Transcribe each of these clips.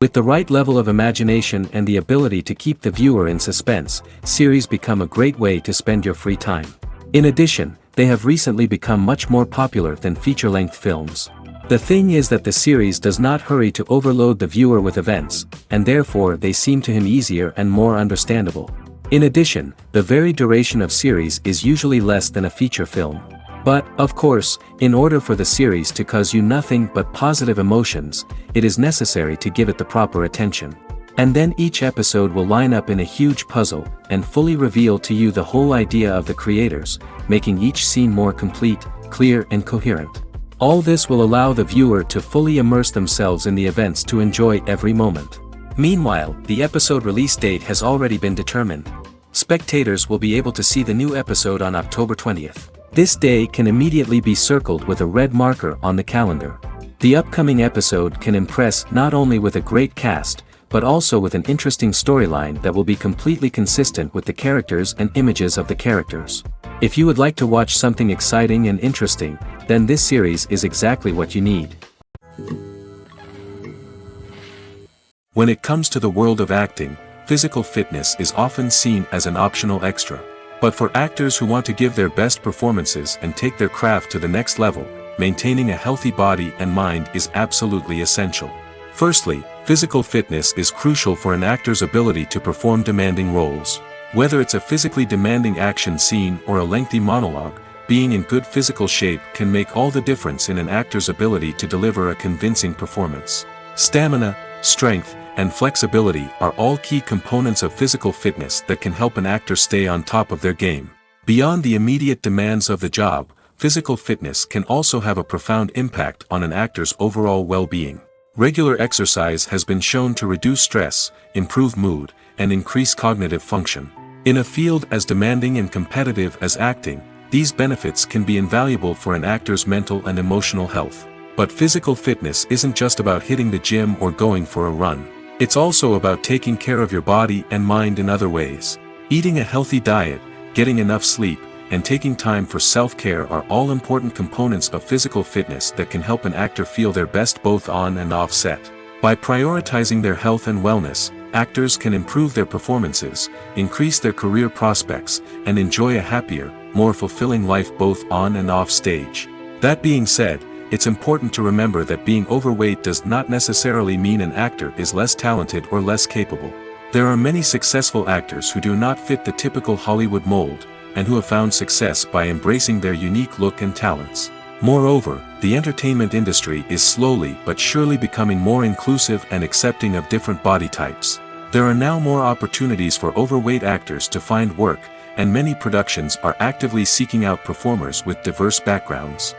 With the right level of imagination and the ability to keep the viewer in suspense, series become a great way to spend your free time. In addition, they have recently become much more popular than feature-length films. The thing is that the series does not hurry to overload the viewer with events, and therefore they seem to him easier and more understandable. In addition, the very duration of series is usually less than a feature film. But, of course, in order for the series to cause you nothing but positive emotions, it is necessary to give it the proper attention. And then each episode will line up in a huge puzzle, and fully reveal to you the whole idea of the creators, making each scene more complete, clear and coherent. All this will allow the viewer to fully immerse themselves in the events to enjoy every moment. Meanwhile, the episode release date has already been determined. Spectators will be able to see the new episode on October 20th. This day can immediately be circled with a red marker on the calendar. The upcoming episode can impress not only with a great cast, but also with an interesting storyline that will be completely consistent with the characters and images of the characters. If you would like to watch something exciting and interesting, then this series is exactly what you need. When it comes to the world of acting, physical fitness is often seen as an optional extra. But for actors who want to give their best performances and take their craft to the next level, maintaining a healthy body and mind is absolutely essential. Firstly, physical fitness is crucial for an actor's ability to perform demanding roles. Whether it's a physically demanding action scene or a lengthy monologue, being in good physical shape can make all the difference in an actor's ability to deliver a convincing performance. Stamina, strength, and flexibility are all key components of physical fitness that can help an actor stay on top of their game. Beyond the immediate demands of the job, physical fitness can also have a profound impact on an actor's overall well-being. Regular exercise has been shown to reduce stress, improve mood, and increase cognitive function. In a field as demanding and competitive as acting, these benefits can be invaluable for an actor's mental and emotional health. But physical fitness isn't just about hitting the gym or going for a run. It's also about taking care of your body and mind in other ways. Eating a healthy diet, getting enough sleep, and taking time for self-care are all important components of physical fitness that can help an actor feel their best both on and off set. By prioritizing their health and wellness, actors can improve their performances, increase their career prospects, and enjoy a happier, more fulfilling life both on and off stage. That being said, it's important to remember that being overweight does not necessarily mean an actor is less talented or less capable. There are many successful actors who do not fit the typical Hollywood mold, and who have found success by embracing their unique look and talents. Moreover, the entertainment industry is slowly but surely becoming more inclusive and accepting of different body types. There are now more opportunities for overweight actors to find work, and many productions are actively seeking out performers with diverse backgrounds.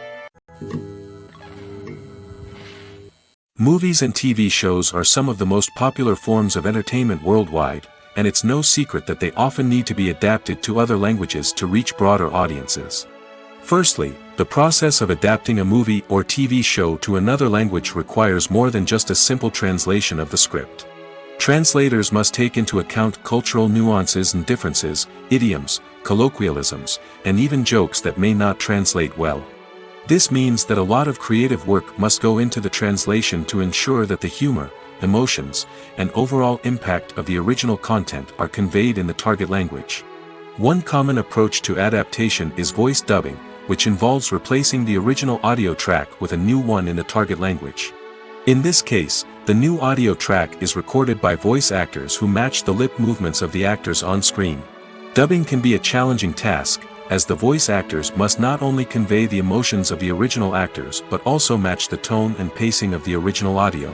Movies and TV shows are some of the most popular forms of entertainment worldwide, and it's no secret that they often need to be adapted to other languages to reach broader audiences. Firstly, the process of adapting a movie or TV show to another language requires more than just a simple translation of the script. Translators must take into account cultural nuances and differences, idioms, colloquialisms, and even jokes that may not translate well. This means that a lot of creative work must go into the translation to ensure that the humor, emotions, and overall impact of the original content are conveyed in the target language. One common approach to adaptation is voice dubbing, which involves replacing the original audio track with a new one in the target language. In this case, The new audio track is recorded by voice actors who match the lip movements of the actors on screen. Dubbing can be a challenging task, as the voice actors must not only convey the emotions of the original actors but also match the tone and pacing of the original audio.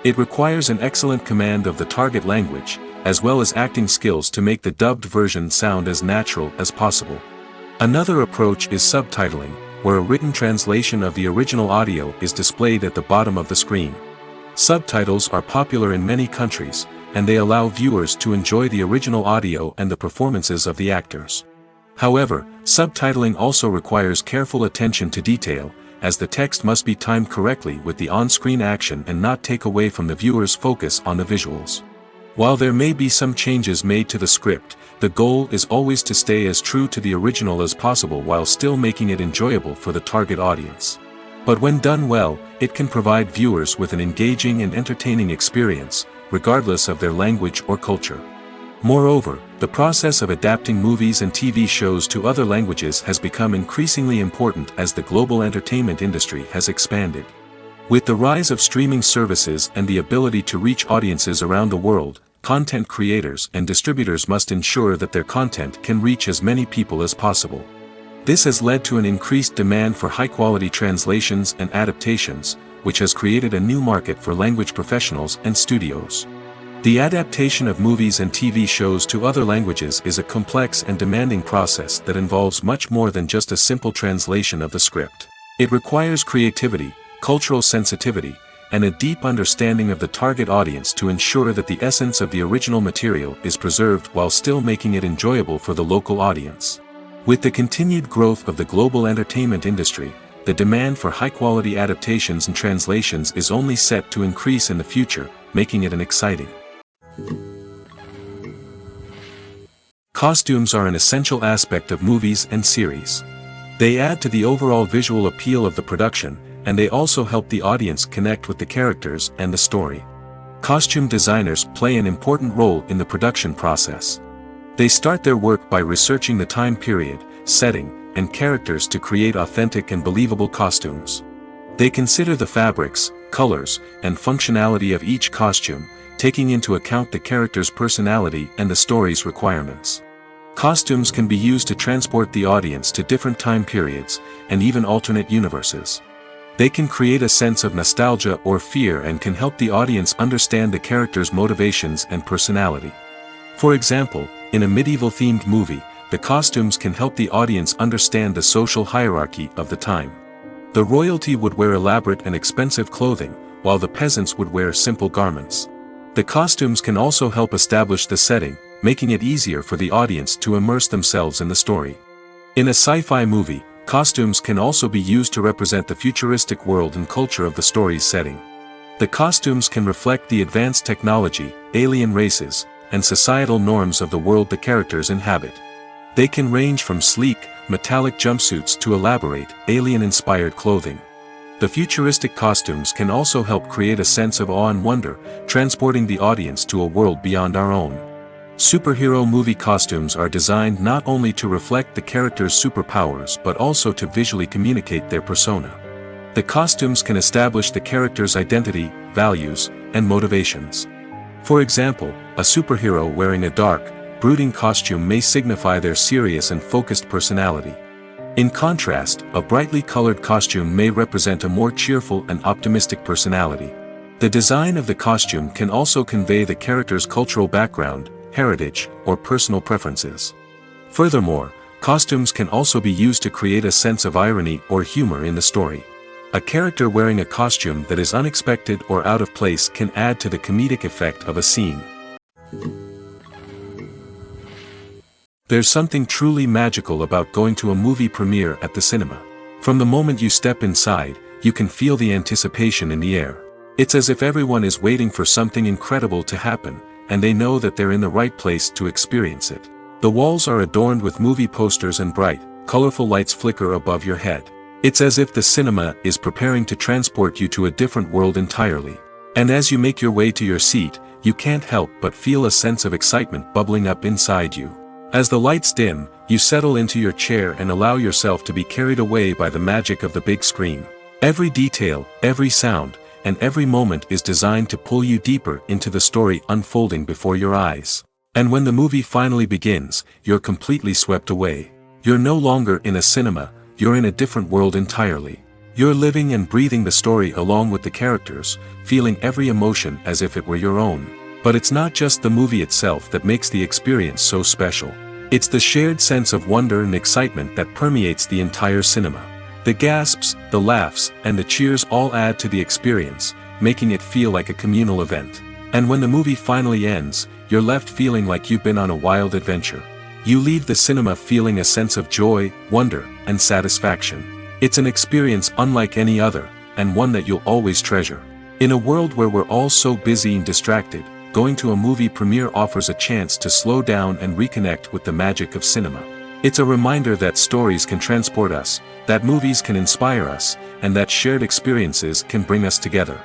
It requires an excellent command of the target language, as well as acting skills to make the dubbed version sound as natural as possible. Another approach is subtitling, where a written translation of the original audio is displayed at the bottom of the screen. Subtitles are popular in many countries, and they allow viewers to enjoy the original audio and the performances of the actors. However, subtitling also requires careful attention to detail, as the text must be timed correctly with the on-screen action and not take away from the viewer's focus on the visuals. While there may be some changes made to the script, the goal is always to stay as true to the original as possible while still making it enjoyable for the target audience. But when done well, it can provide viewers with an engaging and entertaining experience, regardless of their language or culture. Moreover, the process of adapting movies and TV shows to other languages has become increasingly important as the global entertainment industry has expanded. With the rise of streaming services and the ability to reach audiences around the world, content creators and distributors must ensure that their content can reach as many people as possible. This has led to an increased demand for high-quality translations and adaptations, which has created a new market for language professionals and studios. The adaptation of movies and TV shows to other languages is a complex and demanding process that involves much more than just a simple translation of the script. It requires creativity, cultural sensitivity, and a deep understanding of the target audience to ensure that the essence of the original material is preserved while still making it enjoyable for the local audience. With the continued growth of the global entertainment industry, the demand for high-quality adaptations and translations is only set to increase in the future, making it an exciting. Costumes are an essential aspect of movies and series. They add to the overall visual appeal of the production, and they also help the audience connect with the characters and the story. Costume designers play an important role in the production process. They start their work by researching the time period, setting, and characters to create authentic and believable costumes. They consider the fabrics, colors, and functionality of each costume, taking into account the character's personality and the story's requirements. Costumes can be used to transport the audience to different time periods, and even alternate universes. They can create a sense of nostalgia or fear and can help the audience understand the character's motivations and personality. For example, in a medieval-themed movie, the costumes can help the audience understand the social hierarchy of the time. The royalty would wear elaborate and expensive clothing, while the peasants would wear simple garments. The costumes can also help establish the setting, making it easier for the audience to immerse themselves in the story. In a sci-fi movie, costumes can also be used to represent the futuristic world and culture of the story's setting. The costumes can reflect the advanced technology, alien races, and societal norms of the world the characters inhabit. They can range from sleek, metallic jumpsuits to elaborate, alien-inspired clothing. The futuristic costumes can also help create a sense of awe and wonder, transporting the audience to a world beyond our own. Superhero movie costumes are designed not only to reflect the character's superpowers but also to visually communicate their persona. The costumes can establish the character's identity, values, and motivations. For example, a superhero wearing a dark, brooding costume may signify their serious and focused personality. In contrast, a brightly colored costume may represent a more cheerful and optimistic personality. The design of the costume can also convey the character's cultural background, heritage, or personal preferences. Furthermore, costumes can also be used to create a sense of irony or humor in the story. A character wearing a costume that is unexpected or out of place can add to the comedic effect of a scene. There's something truly magical about going to a movie premiere at the cinema. From the moment you step inside, you can feel the anticipation in the air. It's as if everyone is waiting for something incredible to happen, and they know that they're in the right place to experience it. The walls are adorned with movie posters and bright, colorful lights flicker above your head. It's as if the cinema is preparing to transport you to a different world entirely. And as you make your way to your seat, you can't help but feel a sense of excitement bubbling up inside you. As the lights dim, you settle into your chair and allow yourself to be carried away by the magic of the big screen. Every detail, every sound, and every moment is designed to pull you deeper into the story unfolding before your eyes. And when the movie finally begins, you're completely swept away. You're no longer in a cinema, you're in a different world entirely. You're living and breathing the story along with the characters, feeling every emotion as if it were your own. But it's not just the movie itself that makes the experience so special. It's the shared sense of wonder and excitement that permeates the entire cinema. The gasps, the laughs, and the cheers all add to the experience, making it feel like a communal event. And when the movie finally ends, you're left feeling like you've been on a wild adventure. You leave the cinema feeling a sense of joy, wonder, and satisfaction. It's an experience unlike any other, and one that you'll always treasure. In a world where we're all so busy and distracted, going to a movie premiere offers a chance to slow down and reconnect with the magic of cinema. It's a reminder that stories can transport us, that movies can inspire us, and that shared experiences can bring us together.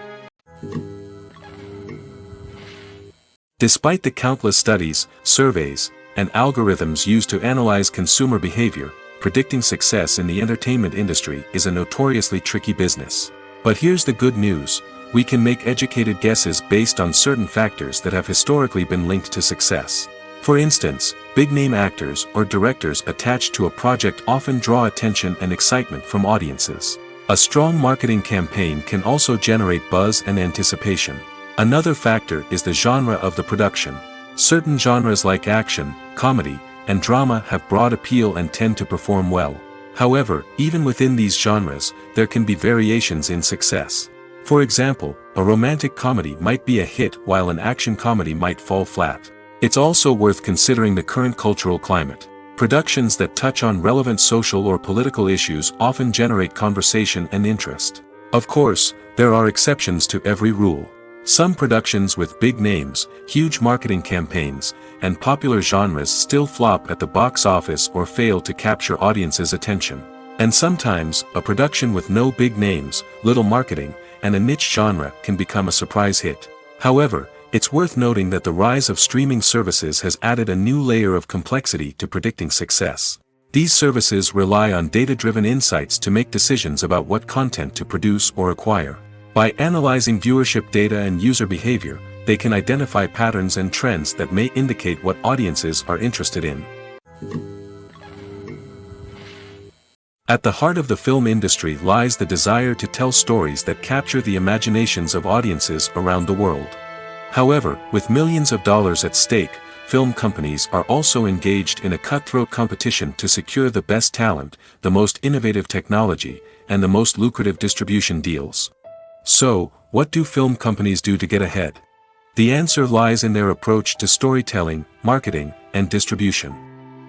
Despite the countless studies, surveys, and algorithms used to analyze consumer behavior, predicting success in the entertainment industry is a notoriously tricky business. But here's the good news: we can make educated guesses based on certain factors that have historically been linked to success. For instance, big-name actors or directors attached to a project often draw attention and excitement from audiences. A strong marketing campaign can also generate buzz and anticipation. Another factor is the genre of the production. Certain genres like action, comedy, and drama have broad appeal and tend to perform well. However, even within these genres, there can be variations in success. For example, a romantic comedy might be a hit while an action comedy might fall flat. It's also worth considering the current cultural climate. Productions that touch on relevant social or political issues often generate conversation and interest. Of course, there are exceptions to every rule. Some productions with big names, huge marketing campaigns, and popular genres still flop at the box office or fail to capture audiences' attention. And sometimes, a production with no big names, little marketing, and a niche genre can become a surprise hit. However, it's worth noting that the rise of streaming services has added a new layer of complexity to predicting success. These services rely on data-driven insights to make decisions about what content to produce or acquire. By analyzing viewership data and user behavior, they can identify patterns and trends that may indicate what audiences are interested in. At the heart of the film industry lies the desire to tell stories that capture the imaginations of audiences around the world. However, with millions of dollars at stake, film companies are also engaged in a cutthroat competition to secure the best talent, the most innovative technology, and the most lucrative distribution deals. So, what do film companies do to get ahead? The answer lies in their approach to storytelling, marketing, and distribution.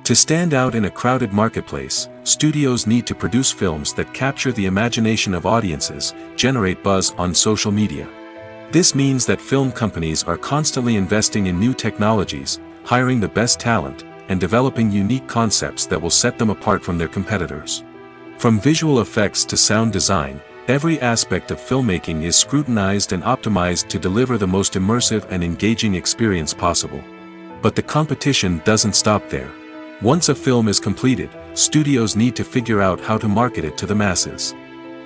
To stand out in a crowded marketplace, studios need to produce films that capture the imagination of audiences, generate buzz on social media. This means that film companies are constantly investing in new technologies, hiring the best talent, and developing unique concepts that will set them apart from their competitors. From visual effects to sound design, every aspect of filmmaking is scrutinized and optimized to deliver the most immersive and engaging experience possible. But the competition doesn't stop there. Once a film is completed, studios need to figure out how to market it to the masses.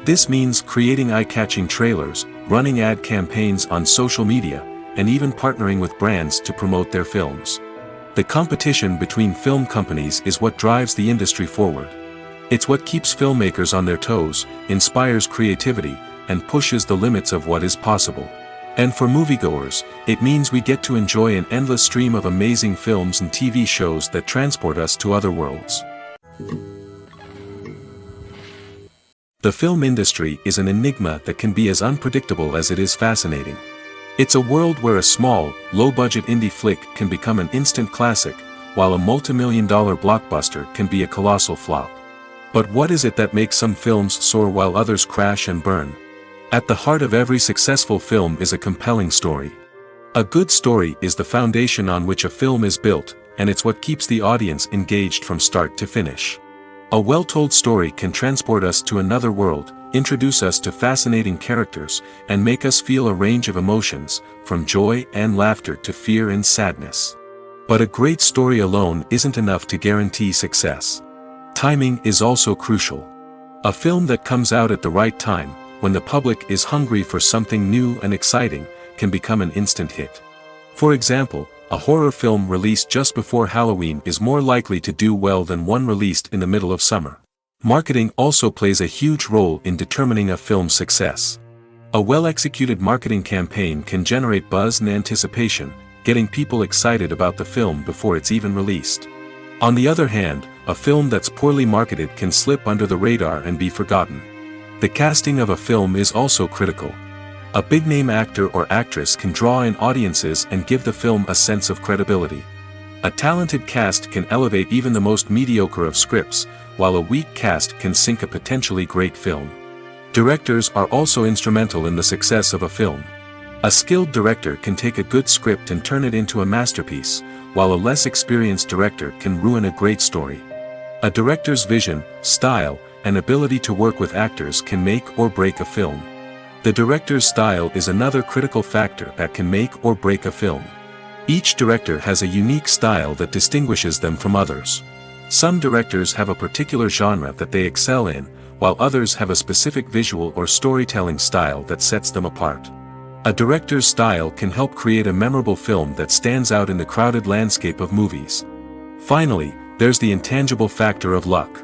This means creating eye-catching trailers, running ad campaigns on social media, and even partnering with brands to promote their films. The competition between film companies is what drives the industry forward. It's what keeps filmmakers on their toes, inspires creativity, and pushes the limits of what is possible. And for moviegoers, it means we get to enjoy an endless stream of amazing films and TV shows that transport us to other worlds. The film industry is an enigma that can be as unpredictable as it is fascinating. It's a world where a small, low-budget indie flick can become an instant classic, while a multi-million-dollar blockbuster can be a colossal flop. But what is it that makes some films soar while others crash and burn? At the heart of every successful film is a compelling story. A good story is the foundation on which a film is built, and it's what keeps the audience engaged from start to finish. A well-told story can transport us to another world, introduce us to fascinating characters, and make us feel a range of emotions, from joy and laughter to fear and sadness. But a great story alone isn't enough to guarantee success. Timing is also crucial. A film that comes out at the right time, when the public is hungry for something new and exciting, can become an instant hit. For example, a horror film released just before Halloween is more likely to do well than one released in the middle of summer. Marketing also plays a huge role in determining a film's success. A well-executed marketing campaign can generate buzz and anticipation, getting people excited about the film before it's even released. On the other hand, a film that's poorly marketed can slip under the radar and be forgotten. The casting of a film is also critical. A big-name actor or actress can draw in audiences and give the film a sense of credibility. A talented cast can elevate even the most mediocre of scripts, while a weak cast can sink a potentially great film. Directors are also instrumental in the success of a film. A skilled director can take a good script and turn it into a masterpiece, while a less experienced director can ruin a great story. A director's vision, style, and ability to work with actors can make or break a film. The director's style is another critical factor that can make or break a film. Each director has a unique style that distinguishes them from others. Some directors have a particular genre that they excel in, while others have a specific visual or storytelling style that sets them apart. A director's style can help create a memorable film that stands out in the crowded landscape of movies. Finally, there's the intangible factor of luck.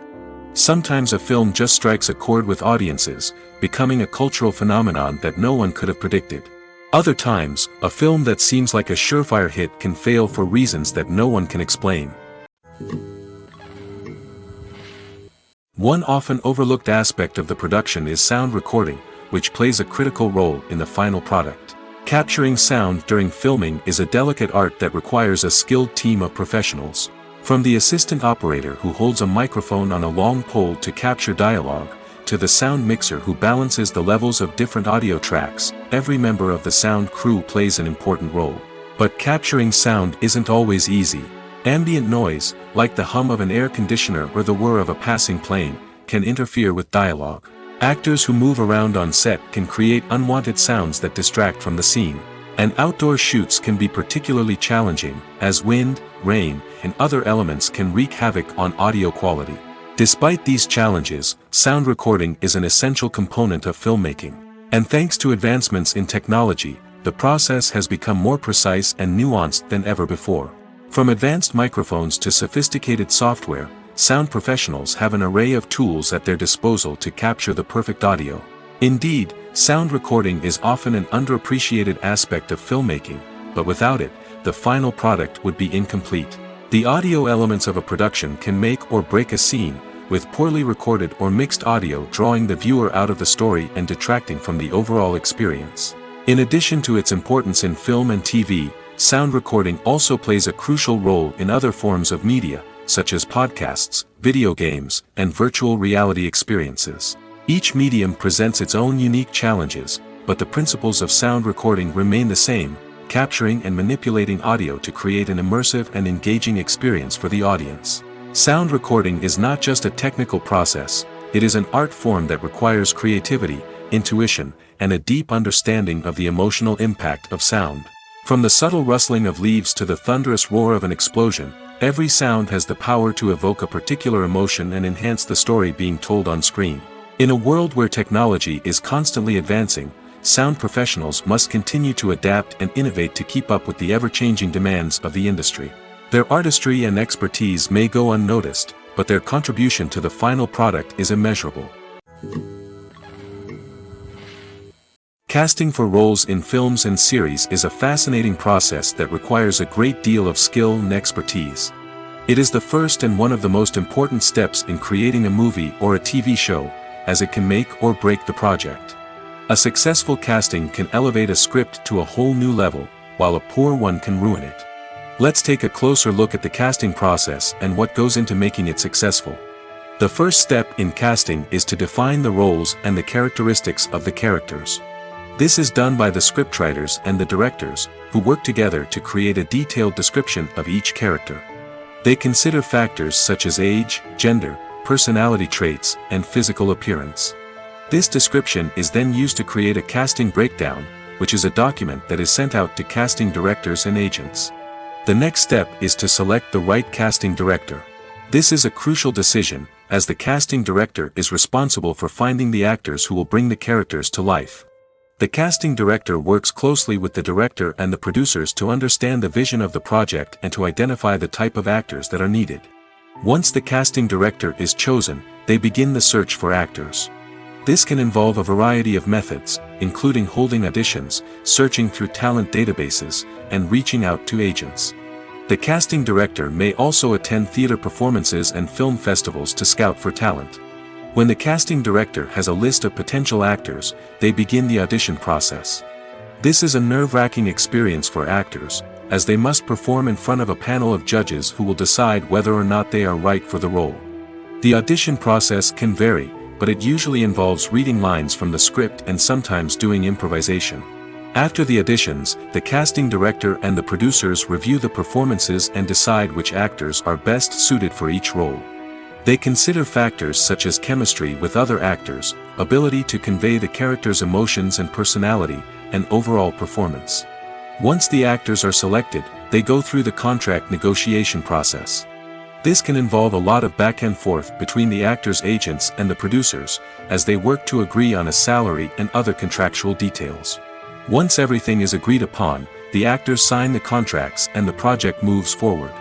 Sometimes a film just strikes a chord with audiences, becoming a cultural phenomenon that no one could have predicted. Other times, a film that seems like a surefire hit can fail for reasons that no one can explain. One often overlooked aspect of the production is sound recording, which plays a critical role in the final product. Capturing sound during filming is a delicate art that requires a skilled team of professionals. From the assistant operator who holds a microphone on a long pole to capture dialogue, to the sound mixer who balances the levels of different audio tracks, every member of the sound crew plays an important role. But capturing sound isn't always easy. Ambient noise, like the hum of an air conditioner or the whir of a passing plane, can interfere with dialogue. Actors who move around on set can create unwanted sounds that distract from the scene. And outdoor shoots can be particularly challenging, as wind, rain, and other elements can wreak havoc on audio quality. Despite these challenges, sound recording is an essential component of filmmaking. And thanks to advancements in technology, the process has become more precise and nuanced than ever before. From advanced microphones to sophisticated software, sound professionals have an array of tools at their disposal to capture the perfect audio. Indeed, sound recording is often an underappreciated aspect of filmmaking, but without it, the final product would be incomplete. The audio elements of a production can make or break a scene, with poorly recorded or mixed audio drawing the viewer out of the story and detracting from the overall experience. In addition to its importance in film and TV, sound recording also plays a crucial role in other forms of media, such as podcasts, video games, and virtual reality experiences. Each medium presents its own unique challenges, but the principles of sound recording remain the same: capturing and manipulating audio to create an immersive and engaging experience for the audience. Sound recording is not just a technical process, it is an art form that requires creativity, intuition, and a deep understanding of the emotional impact of sound. From the subtle rustling of leaves to the thunderous roar of an explosion, every sound has the power to evoke a particular emotion and enhance the story being told on screen. In a world where technology is constantly advancing, sound professionals must continue to adapt and innovate to keep up with the ever-changing demands of the industry. Their artistry and expertise may go unnoticed, but their contribution to the final product is immeasurable. Casting for roles in films and series is a fascinating process that requires a great deal of skill and expertise. It is the first and one of the most important steps in creating a movie or a TV show, as it can make or break the project. A successful casting can elevate a script to a whole new level, while a poor one can ruin it. Let's take a closer look at the casting process and what goes into making it successful. The first step in casting is to define the roles and the characteristics of the characters. This is done by the scriptwriters and the directors, who work together to create a detailed description of each character. They consider factors such as age, gender, personality traits, and physical appearance. This description is then used to create a casting breakdown, which is a document that is sent out to casting directors and agents. The next step is to select the right casting director. This is a crucial decision, as the casting director is responsible for finding the actors who will bring the characters to life. The casting director works closely with the director and the producers to understand the vision of the project and to identify the type of actors that are needed. Once the casting director is chosen, they begin the search for actors. This can involve a variety of methods, including holding auditions, searching through talent databases, and reaching out to agents. The casting director may also attend theater performances and film festivals to scout for talent. When the casting director has a list of potential actors, they begin the audition process. This is a nerve-wracking experience for actors, as they must perform in front of a panel of judges who will decide whether or not they are right for the role. The audition process can vary, but it usually involves reading lines from the script and sometimes doing improvisation. After the auditions, the casting director and the producers review the performances and decide which actors are best suited for each role. They consider factors such as chemistry with other actors, ability to convey the character's emotions and personality, and overall performance. Once the actors are selected, they go through the contract negotiation process. This can involve a lot of back and forth between the actors' agents and the producers, as they work to agree on a salary and other contractual details. Once everything is agreed upon, the actors sign the contracts and the project moves forward.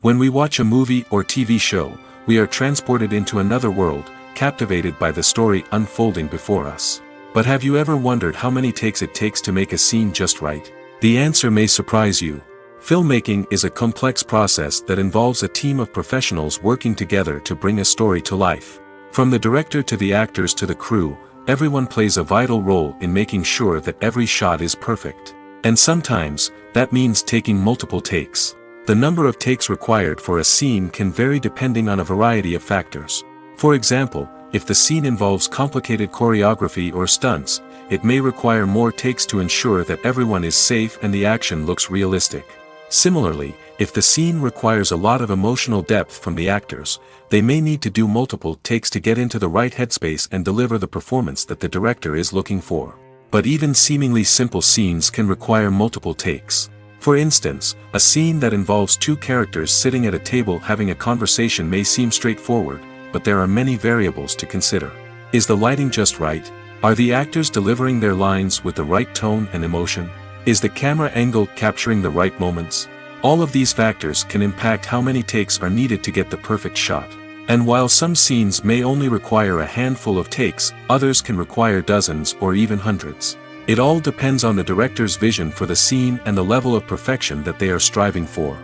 When we watch a movie or TV show, we are transported into another world, captivated by the story unfolding before us. But have you ever wondered how many takes it takes to make a scene just right? The answer may surprise you. Filmmaking is a complex process that involves a team of professionals working together to bring a story to life. From the director to the actors to the crew, everyone plays a vital role in making sure that every shot is perfect. And sometimes, that means taking multiple takes. The number of takes required for a scene can vary depending on a variety of factors. For example, if the scene involves complicated choreography or stunts, it may require more takes to ensure that everyone is safe and the action looks realistic. Similarly, if the scene requires a lot of emotional depth from the actors, they may need to do multiple takes to get into the right headspace and deliver the performance that the director is looking for. But even seemingly simple scenes can require multiple takes. For instance, a scene that involves two characters sitting at a table having a conversation may seem straightforward, but there are many variables to consider. Is the lighting just right? Are the actors delivering their lines with the right tone and emotion? Is the camera angle capturing the right moments? All of these factors can impact how many takes are needed to get the perfect shot. And while some scenes may only require a handful of takes, others can require dozens or even hundreds. It all depends on the director's vision for the scene and the level of perfection that they are striving for.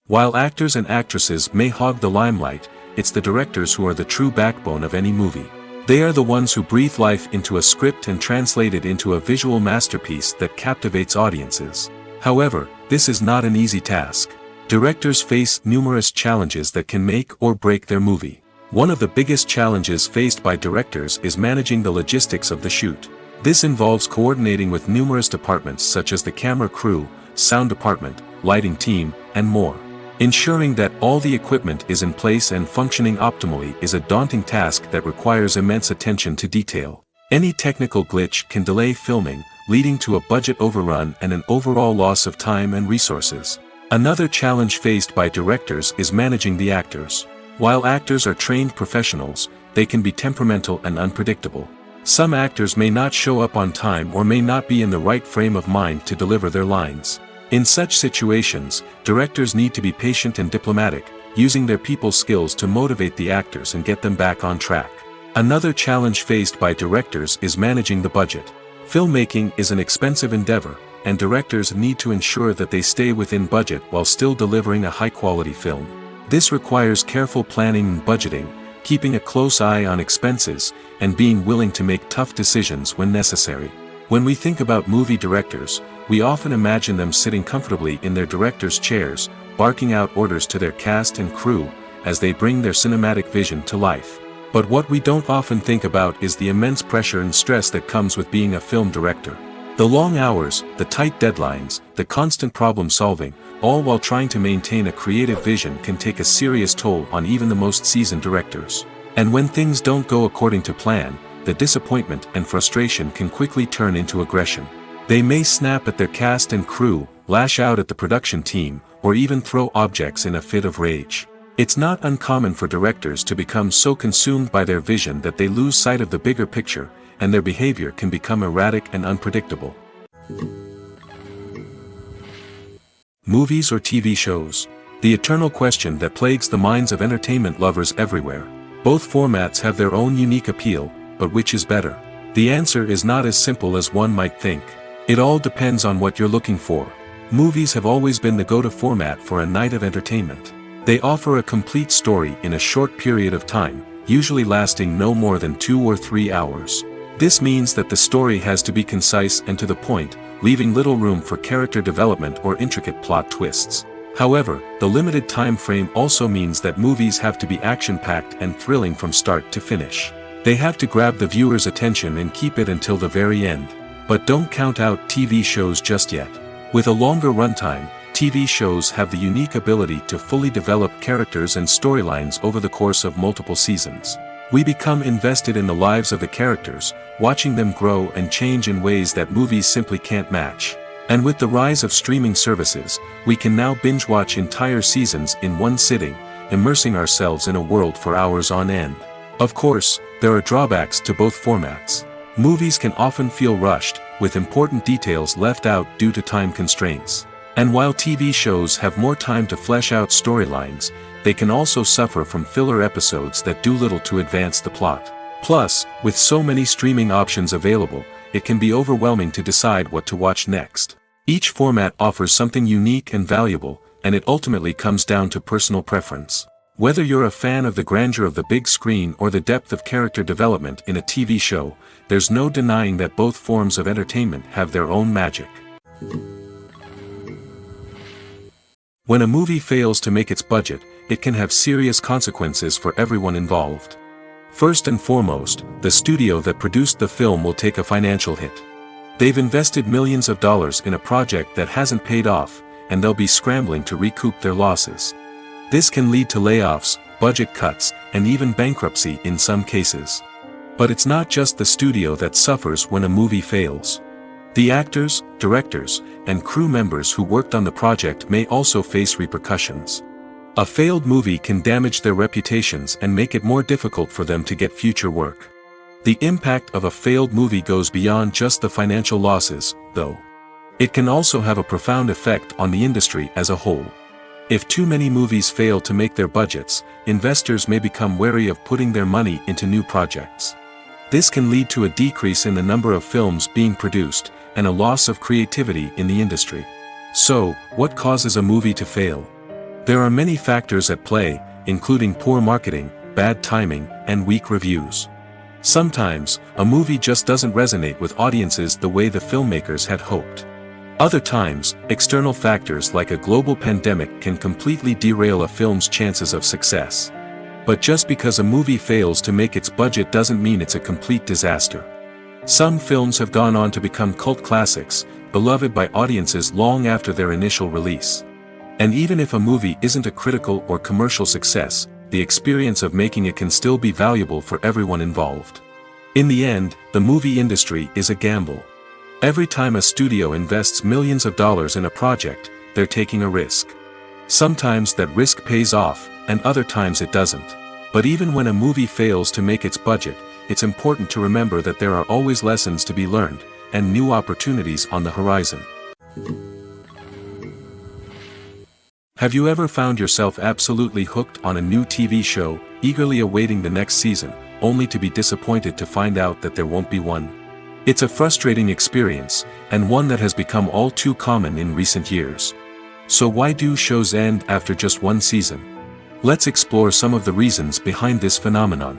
While actors and actresses may hog the limelight, it's the directors who are the true backbone of any movie. They are the ones who breathe life into a script and translate it into a visual masterpiece that captivates audiences. However, this is not an easy task. Directors face numerous challenges that can make or break their movie. One of the biggest challenges faced by directors is managing the logistics of the shoot. This involves coordinating with numerous departments such as the camera crew, sound department, lighting team, and more. Ensuring that all the equipment is in place and functioning optimally is a daunting task that requires immense attention to detail. Any technical glitch can delay filming, leading to a budget overrun and an overall loss of time and resources. Another challenge faced by directors is managing the actors. While actors are trained professionals, they can be temperamental and unpredictable. Some actors may not show up on time or may not be in the right frame of mind to deliver their lines. In such situations, directors need to be patient and diplomatic, using their people skills to motivate the actors and get them back on track. Another challenge faced by directors is managing the budget. Filmmaking is an expensive endeavor, and directors need to ensure that they stay within budget while still delivering a high-quality film. This requires careful planning and budgeting, keeping a close eye on expenses, and being willing to make tough decisions when necessary. When we think about movie directors, we often imagine them sitting comfortably in their director's chairs, barking out orders to their cast and crew, as they bring their cinematic vision to life. But what we don't often think about is the immense pressure and stress that comes with being a film director. The long hours, the tight deadlines, the constant problem solving, all while trying to maintain a creative vision can take a serious toll on even the most seasoned directors. And when things don't go according to plan, the disappointment and frustration can quickly turn into aggression. They may snap at their cast and crew, lash out at the production team, or even throw objects in a fit of rage. It's not uncommon for directors to become so consumed by their vision that they lose sight of the bigger picture, and their behavior can become erratic and unpredictable. Movies or TV shows? The eternal question that plagues the minds of entertainment lovers everywhere. Both formats have their own unique appeal, but which is better? The answer is not as simple as one might think. It all depends on what you're looking for. Movies have always been the go-to format for a night of entertainment. They offer a complete story in a short period of time, usually lasting no more than 2 or 3 hours. This means that the story has to be concise and to the point, leaving little room for character development or intricate plot twists. However, the limited time frame also means that movies have to be action-packed and thrilling from start to finish. They have to grab the viewer's attention and keep it until the very end. But don't count out TV shows just yet. With a longer runtime, TV shows have the unique ability to fully develop characters and storylines over the course of multiple seasons. We become invested in the lives of the characters, watching them grow and change in ways that movies simply can't match. And with the rise of streaming services, we can now binge-watch entire seasons in one sitting, immersing ourselves in a world for hours on end. Of course, there are drawbacks to both formats. Movies can often feel rushed, with important details left out due to time constraints. And while TV shows have more time to flesh out storylines, they can also suffer from filler episodes that do little to advance the plot. Plus, with so many streaming options available, it can be overwhelming to decide what to watch next. Each format offers something unique and valuable, and it ultimately comes down to personal preference. Whether you're a fan of the grandeur of the big screen or the depth of character development in a TV show, there's no denying that both forms of entertainment have their own magic. When a movie fails to make its budget, it can have serious consequences for everyone involved. First and foremost, the studio that produced the film will take a financial hit. They've invested millions of dollars in a project that hasn't paid off, and they'll be scrambling to recoup their losses. This can lead to layoffs, budget cuts, and even bankruptcy in some cases. But it's not just the studio that suffers when a movie fails. The actors, directors, and crew members who worked on the project may also face repercussions. A failed movie can damage their reputations and make it more difficult for them to get future work. The impact of a failed movie goes beyond just the financial losses, though. It can also have a profound effect on the industry as a whole. If too many movies fail to make their budgets, investors may become wary of putting their money into new projects. This can lead to a decrease in the number of films being produced, and a loss of creativity in the industry. So, what causes a movie to fail? There are many factors at play, including poor marketing, bad timing, and weak reviews. Sometimes, a movie just doesn't resonate with audiences the way the filmmakers had hoped. Other times, external factors like a global pandemic can completely derail a film's chances of success. But just because a movie fails to make its budget doesn't mean it's a complete disaster. Some films have gone on to become cult classics, beloved by audiences long after their initial release. And even if a movie isn't a critical or commercial success, the experience of making it can still be valuable for everyone involved. In the end, the movie industry is a gamble. Every time a studio invests millions of dollars in a project, they're taking a risk. Sometimes that risk pays off, and other times it doesn't. But even when a movie fails to make its budget, it's important to remember that there are always lessons to be learned, and new opportunities on the horizon. Have you ever found yourself absolutely hooked on a new TV show, eagerly awaiting the next season, only to be disappointed to find out that there won't be one? It's a frustrating experience, and one that has become all too common in recent years. So why do shows end after just one season? Let's explore some of the reasons behind this phenomenon.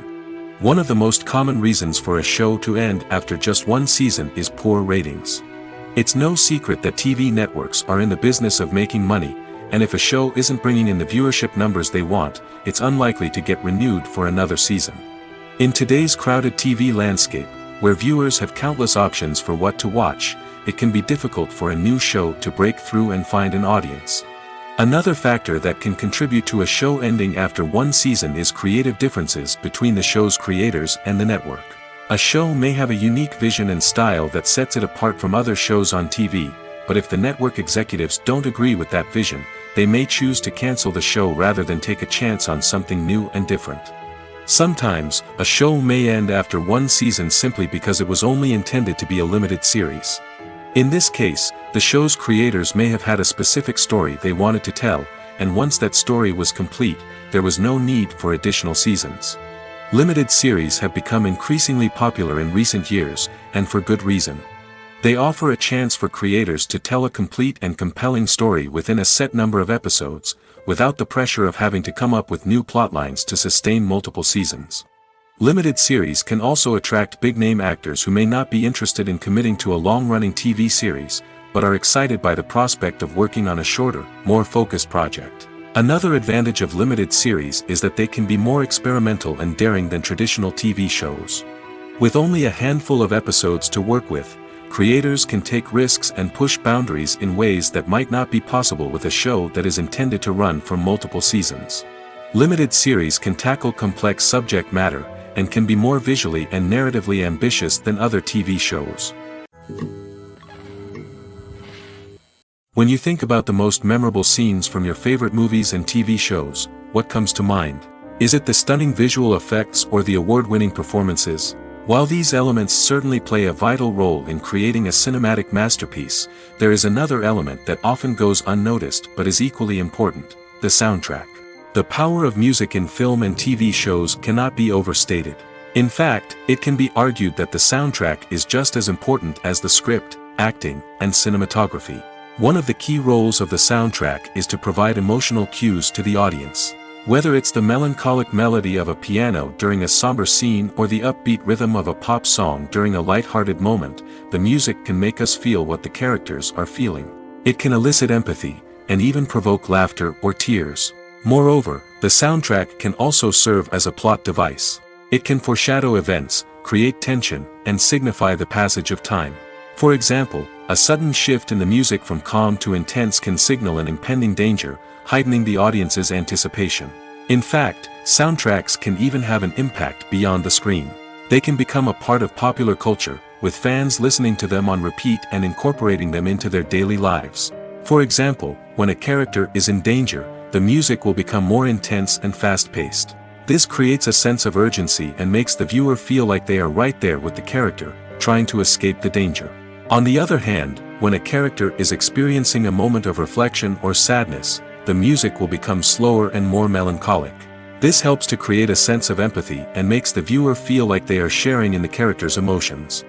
One of the most common reasons for a show to end after just one season is poor ratings. It's no secret that TV networks are in the business of making money, and if a show isn't bringing in the viewership numbers they want, it's unlikely to get renewed for another season. In today's crowded TV landscape, where viewers have countless options for what to watch, it can be difficult for a new show to break through and find an audience. Another factor that can contribute to a show ending after one season is creative differences between the show's creators and the network. A show may have a unique vision and style that sets it apart from other shows on TV, but if the network executives don't agree with that vision, they may choose to cancel the show rather than take a chance on something new and different. Sometimes, a show may end after one season simply because it was only intended to be a limited series. In this case, the show's creators may have had a specific story they wanted to tell, and once that story was complete, there was no need for additional seasons. Limited series have become increasingly popular in recent years, and for good reason. They offer a chance for creators to tell a complete and compelling story within a set number of episodes, without the pressure of having to come up with new plotlines to sustain multiple seasons. Limited series can also attract big-name actors who may not be interested in committing to a long-running TV series, but are excited by the prospect of working on a shorter, more focused project. Another advantage of limited series is that they can be more experimental and daring than traditional TV shows. With only a handful of episodes to work with, creators can take risks and push boundaries in ways that might not be possible with a show that is intended to run for multiple seasons. Limited series can tackle complex subject matter, and can be more visually and narratively ambitious than other TV shows. When you think about the most memorable scenes from your favorite movies and TV shows, what comes to mind? Is it the stunning visual effects or the award-winning performances? While these elements certainly play a vital role in creating a cinematic masterpiece, there is another element that often goes unnoticed but is equally important: the soundtrack. The power of music in film and TV shows cannot be overstated. In fact, it can be argued that the soundtrack is just as important as the script, acting, and cinematography. One of the key roles of the soundtrack is to provide emotional cues to the audience. Whether it's the melancholic melody of a piano during a somber scene or the upbeat rhythm of a pop song during a light-hearted moment, the music can make us feel what the characters are feeling. It can elicit empathy, and even provoke laughter or tears. Moreover, the soundtrack can also serve as a plot device. It can foreshadow events, create tension, and signify the passage of time. For example, a sudden shift in the music from calm to intense can signal an impending danger, heightening the audience's anticipation. In fact, soundtracks can even have an impact beyond the screen. They can become a part of popular culture, with fans listening to them on repeat and incorporating them into their daily lives. For example, when a character is in danger, the music will become more intense and fast-paced. This creates a sense of urgency and makes the viewer feel like they are right there with the character, trying to escape the danger. On the other hand, when a character is experiencing a moment of reflection or sadness, the music will become slower and more melancholic. This helps to create a sense of empathy and makes the viewer feel like they are sharing in the character's emotions.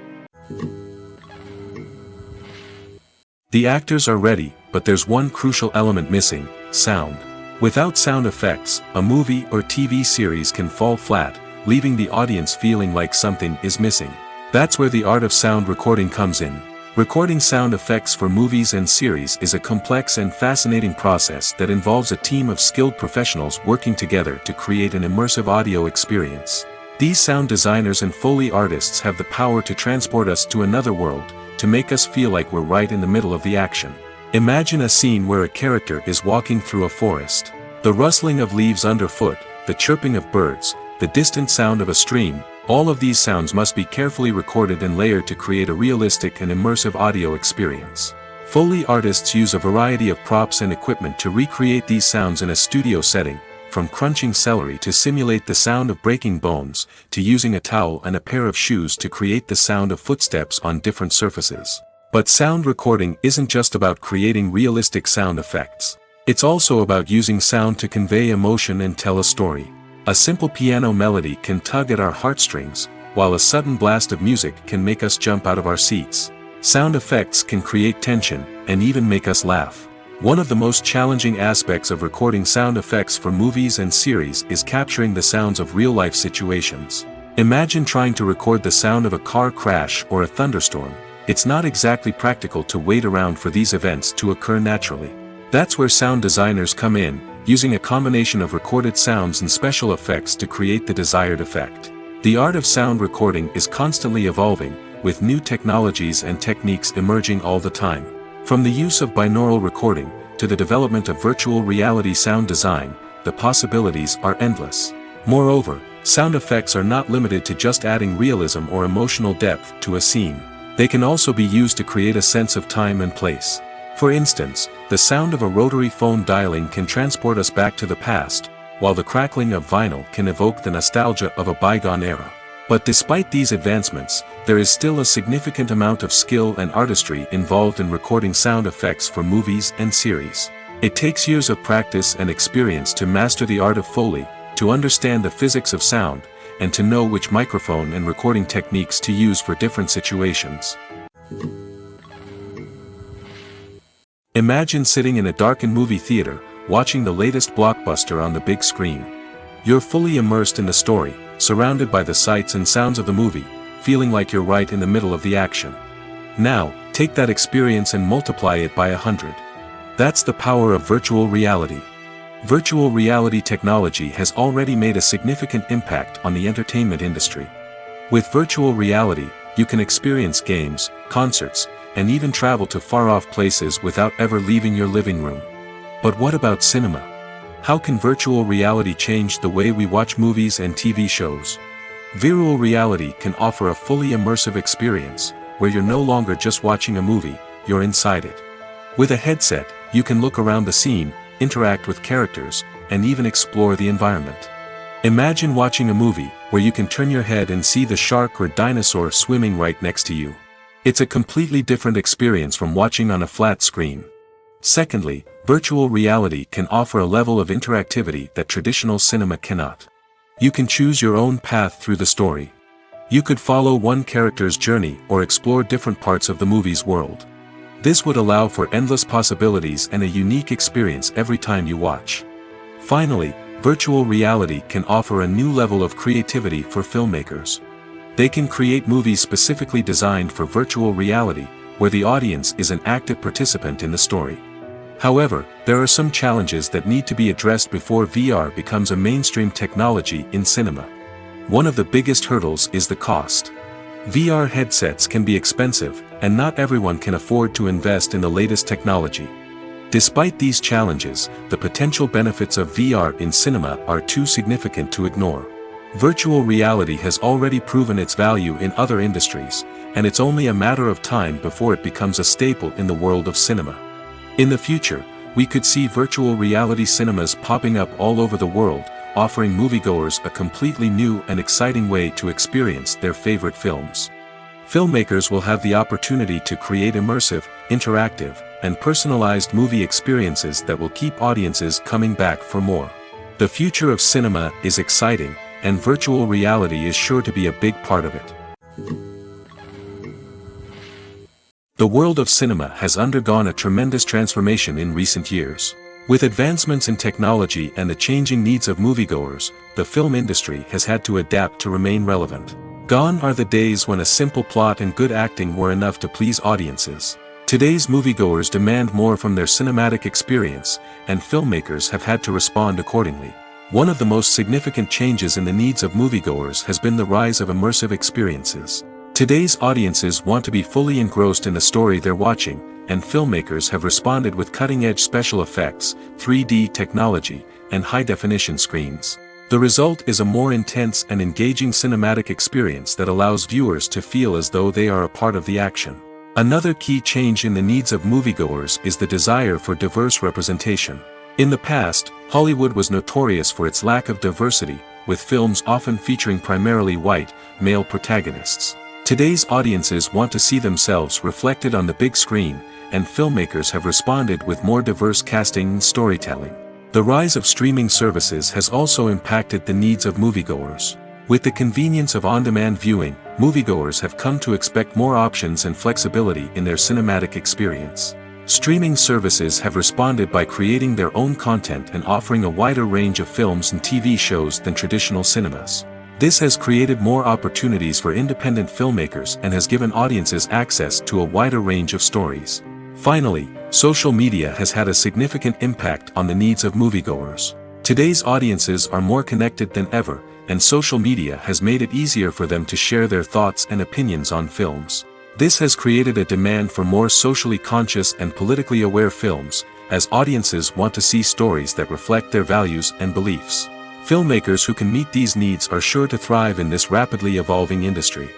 The actors are ready, but there's one crucial element missing: sound. Without sound effects, a movie or TV series can fall flat, leaving the audience feeling like something is missing. That's where the art of sound recording comes in. Recording sound effects for movies and series is a complex and fascinating process that involves a team of skilled professionals working together to create an immersive audio experience. These sound designers and Foley artists have the power to transport us to another world, to make us feel like we're right in the middle of the action. Imagine a scene where a character is walking through a forest. The rustling of leaves underfoot, the chirping of birds, the distant sound of a stream, all of these sounds must be carefully recorded and layered to create a realistic and immersive audio experience. Foley artists use a variety of props and equipment to recreate these sounds in a studio setting, from crunching celery to simulate the sound of breaking bones, to using a towel and a pair of shoes to create the sound of footsteps on different surfaces. But sound recording isn't just about creating realistic sound effects. It's also about using sound to convey emotion and tell a story. A simple piano melody can tug at our heartstrings, while a sudden blast of music can make us jump out of our seats. Sound effects can create tension, and even make us laugh. One of the most challenging aspects of recording sound effects for movies and series is capturing the sounds of real-life situations. Imagine trying to record the sound of a car crash or a thunderstorm. It's not exactly practical to wait around for these events to occur naturally. That's where sound designers come in, using a combination of recorded sounds and special effects to create the desired effect. The art of sound recording is constantly evolving, with new technologies and techniques emerging all the time. From the use of binaural recording, to the development of virtual reality sound design, the possibilities are endless. Moreover, sound effects are not limited to just adding realism or emotional depth to a scene. They can also be used to create a sense of time and place. For instance, the sound of a rotary phone dialing can transport us back to the past, while the crackling of vinyl can evoke the nostalgia of a bygone era. But despite these advancements, there is still a significant amount of skill and artistry involved in recording sound effects for movies and series. It takes years of practice and experience to master the art of Foley, to understand the physics of sound, and to know which microphone and recording techniques to use for different situations. Imagine sitting in a darkened movie theater, watching the latest blockbuster on the big screen. You're fully immersed in the story, surrounded by the sights and sounds of the movie, feeling like you're right in the middle of the action. Now, take that experience and multiply it by 100. That's the power of virtual reality. Virtual reality technology has already made a significant impact on the entertainment industry. With virtual reality, you can experience games, concerts, and even travel to far-off places without ever leaving your living room. But what about cinema? How can virtual reality change the way we watch movies and TV shows? Virtual reality can offer a fully immersive experience, where you're no longer just watching a movie, you're inside it. With a headset, you can look around the scene, interact with characters, and even explore the environment. Imagine watching a movie, where you can turn your head and see the shark or dinosaur swimming right next to you. It's a completely different experience from watching on a flat screen. Secondly, virtual reality can offer a level of interactivity that traditional cinema cannot. You can choose your own path through the story. You could follow one character's journey or explore different parts of the movie's world. This would allow for endless possibilities and a unique experience every time you watch. Finally, virtual reality can offer a new level of creativity for filmmakers. They can create movies specifically designed for virtual reality, where the audience is an active participant in the story. However, there are some challenges that need to be addressed before VR becomes a mainstream technology in cinema. One of the biggest hurdles is the cost. VR headsets can be expensive, and not everyone can afford to invest in the latest technology. Despite these challenges, the potential benefits of VR in cinema are too significant to ignore. Virtual reality has already proven its value in other industries, and it's only a matter of time before it becomes a staple in the world of cinema. In the future, we could see virtual reality cinemas popping up all over the world, offering moviegoers a completely new and exciting way to experience their favorite films. Filmmakers will have the opportunity to create immersive, interactive, and personalized movie experiences that will keep audiences coming back for more. The future of cinema is exciting, and virtual reality is sure to be a big part of it. The world of cinema has undergone a tremendous transformation in recent years. With advancements in technology and the changing needs of moviegoers, the film industry has had to adapt to remain relevant. Gone are the days when a simple plot and good acting were enough to please audiences. Today's moviegoers demand more from their cinematic experience, and filmmakers have had to respond accordingly. One of the most significant changes in the needs of moviegoers has been the rise of immersive experiences. Today's audiences want to be fully engrossed in the story they're watching, and filmmakers have responded with cutting-edge special effects, 3D technology, and high-definition screens. The result is a more intense and engaging cinematic experience that allows viewers to feel as though they are a part of the action. Another key change in the needs of moviegoers is the desire for diverse representation. In the past, Hollywood was notorious for its lack of diversity, with films often featuring primarily white, male protagonists. Today's audiences want to see themselves reflected on the big screen, and filmmakers have responded with more diverse casting and storytelling. The rise of streaming services has also impacted the needs of moviegoers. With the convenience of on-demand viewing, moviegoers have come to expect more options and flexibility in their cinematic experience. Streaming services have responded by creating their own content and offering a wider range of films and TV shows than traditional cinemas. This has created more opportunities for independent filmmakers and has given audiences access to a wider range of stories. Finally, social media has had a significant impact on the needs of moviegoers. Today's audiences are more connected than ever, and social media has made it easier for them to share their thoughts and opinions on films. This has created a demand for more socially conscious and politically aware films, as audiences want to see stories that reflect their values and beliefs. Filmmakers who can meet these needs are sure to thrive in this rapidly evolving industry.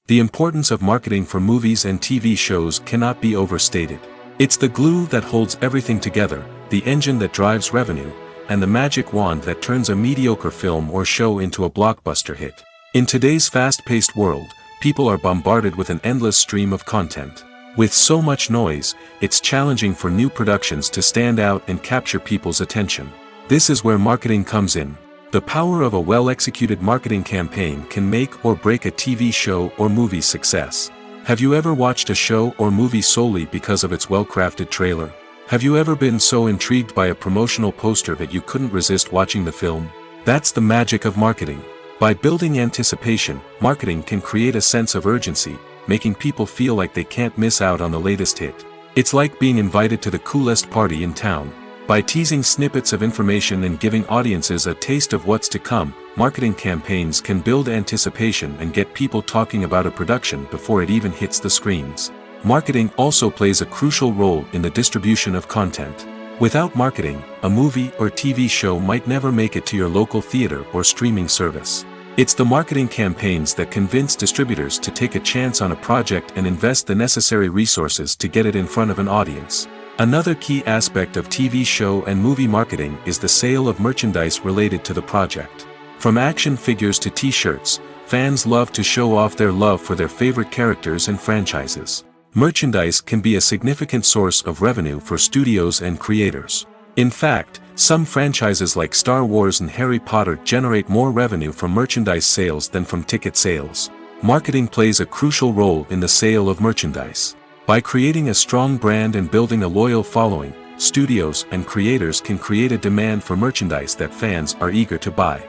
The importance of marketing for movies and TV shows cannot be overstated. It's the glue that holds everything together, the engine that drives revenue, and the magic wand that turns a mediocre film or show into a blockbuster hit. In today's fast-paced world, people are bombarded with an endless stream of content. With so much noise, it's challenging for new productions to stand out and capture people's attention. This is where marketing comes in. The power of a well-executed marketing campaign can make or break a TV show or movie's success. Have you ever watched a show or movie solely because of its well-crafted trailer? Have you ever been so intrigued by a promotional poster that you couldn't resist watching the film? That's the magic of marketing. By building anticipation, marketing can create a sense of urgency, making people feel like they can't miss out on the latest hit. It's like being invited to the coolest party in town. By teasing snippets of information and giving audiences a taste of what's to come, marketing campaigns can build anticipation and get people talking about a production before it even hits the screens. Marketing also plays a crucial role in the distribution of content. Without marketing, a movie or TV show might never make it to your local theater or streaming service. It's the marketing campaigns that convince distributors to take a chance on a project and invest the necessary resources to get it in front of an audience. Another key aspect of TV show and movie marketing is the sale of merchandise related to the project. From action figures to t-shirts, fans love to show off their love for their favorite characters and franchises. Merchandise can be a significant source of revenue for studios and creators. In fact, some franchises like Star Wars and Harry Potter generate more revenue from merchandise sales than from ticket sales. Marketing plays a crucial role in the sale of merchandise. By creating a strong brand and building a loyal following, studios and creators can create a demand for merchandise that fans are eager to buy.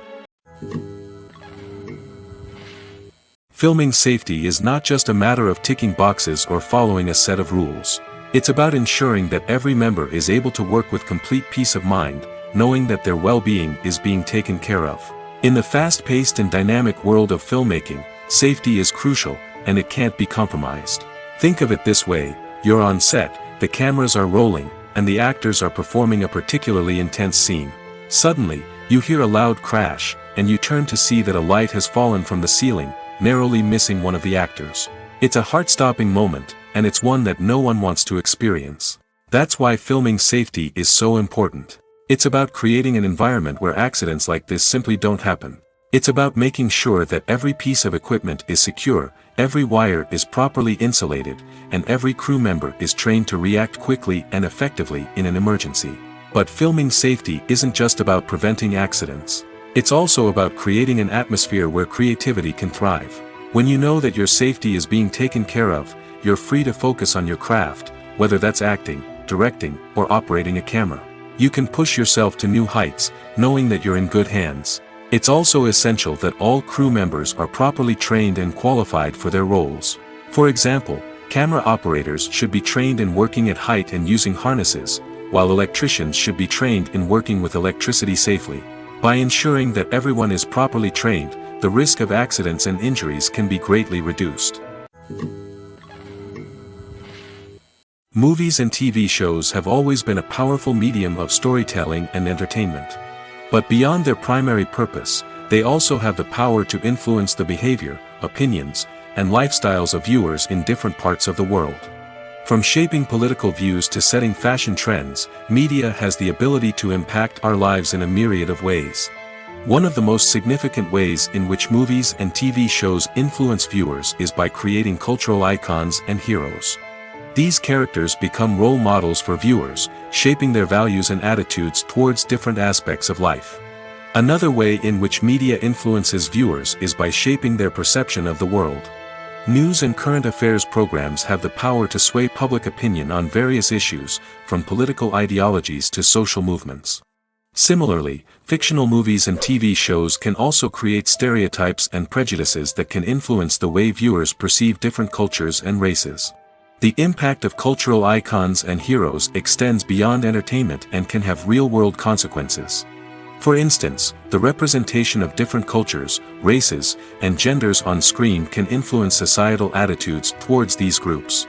Filming safety is not just a matter of ticking boxes or following a set of rules. It's about ensuring that every member is able to work with complete peace of mind, knowing that their well-being is being taken care of. In the fast-paced and dynamic world of filmmaking, safety is crucial, and it can't be compromised. Think of it this way: you're on set, the cameras are rolling, and the actors are performing a particularly intense scene. Suddenly, you hear a loud crash, and you turn to see that a light has fallen from the ceiling, narrowly missing one of the actors. It's a heart-stopping moment, and it's one that no one wants to experience. That's why filming safety is so important. It's about creating an environment where accidents like this simply don't happen. It's about making sure that every piece of equipment is secure, every wire is properly insulated, and every crew member is trained to react quickly and effectively in an emergency. But filming safety isn't just about preventing accidents. It's also about creating an atmosphere where creativity can thrive. When you know that your safety is being taken care of, you're free to focus on your craft, whether that's acting, directing, or operating a camera. You can push yourself to new heights, knowing that you're in good hands. It's also essential that all crew members are properly trained and qualified for their roles. For example, camera operators should be trained in working at height and using harnesses, while electricians should be trained in working with electricity safely. By ensuring that everyone is properly trained, the risk of accidents and injuries can be greatly reduced. Movies and TV shows have always been a powerful medium of storytelling and entertainment. But beyond their primary purpose, they also have the power to influence the behavior, opinions, and lifestyles of viewers in different parts of the world. From shaping political views to setting fashion trends, media has the ability to impact our lives in a myriad of ways. One of the most significant ways in which movies and TV shows influence viewers is by creating cultural icons and heroes. These characters become role models for viewers, shaping their values and attitudes towards different aspects of life. Another way in which media influences viewers is by shaping their perception of the world. News and current affairs programs have the power to sway public opinion on various issues, from political ideologies to social movements. Similarly, fictional movies and TV shows can also create stereotypes and prejudices that can influence the way viewers perceive different cultures and races. The impact of cultural icons and heroes extends beyond entertainment and can have real-world consequences. For instance, the representation of different cultures, races, and genders on screen can influence societal attitudes towards these groups.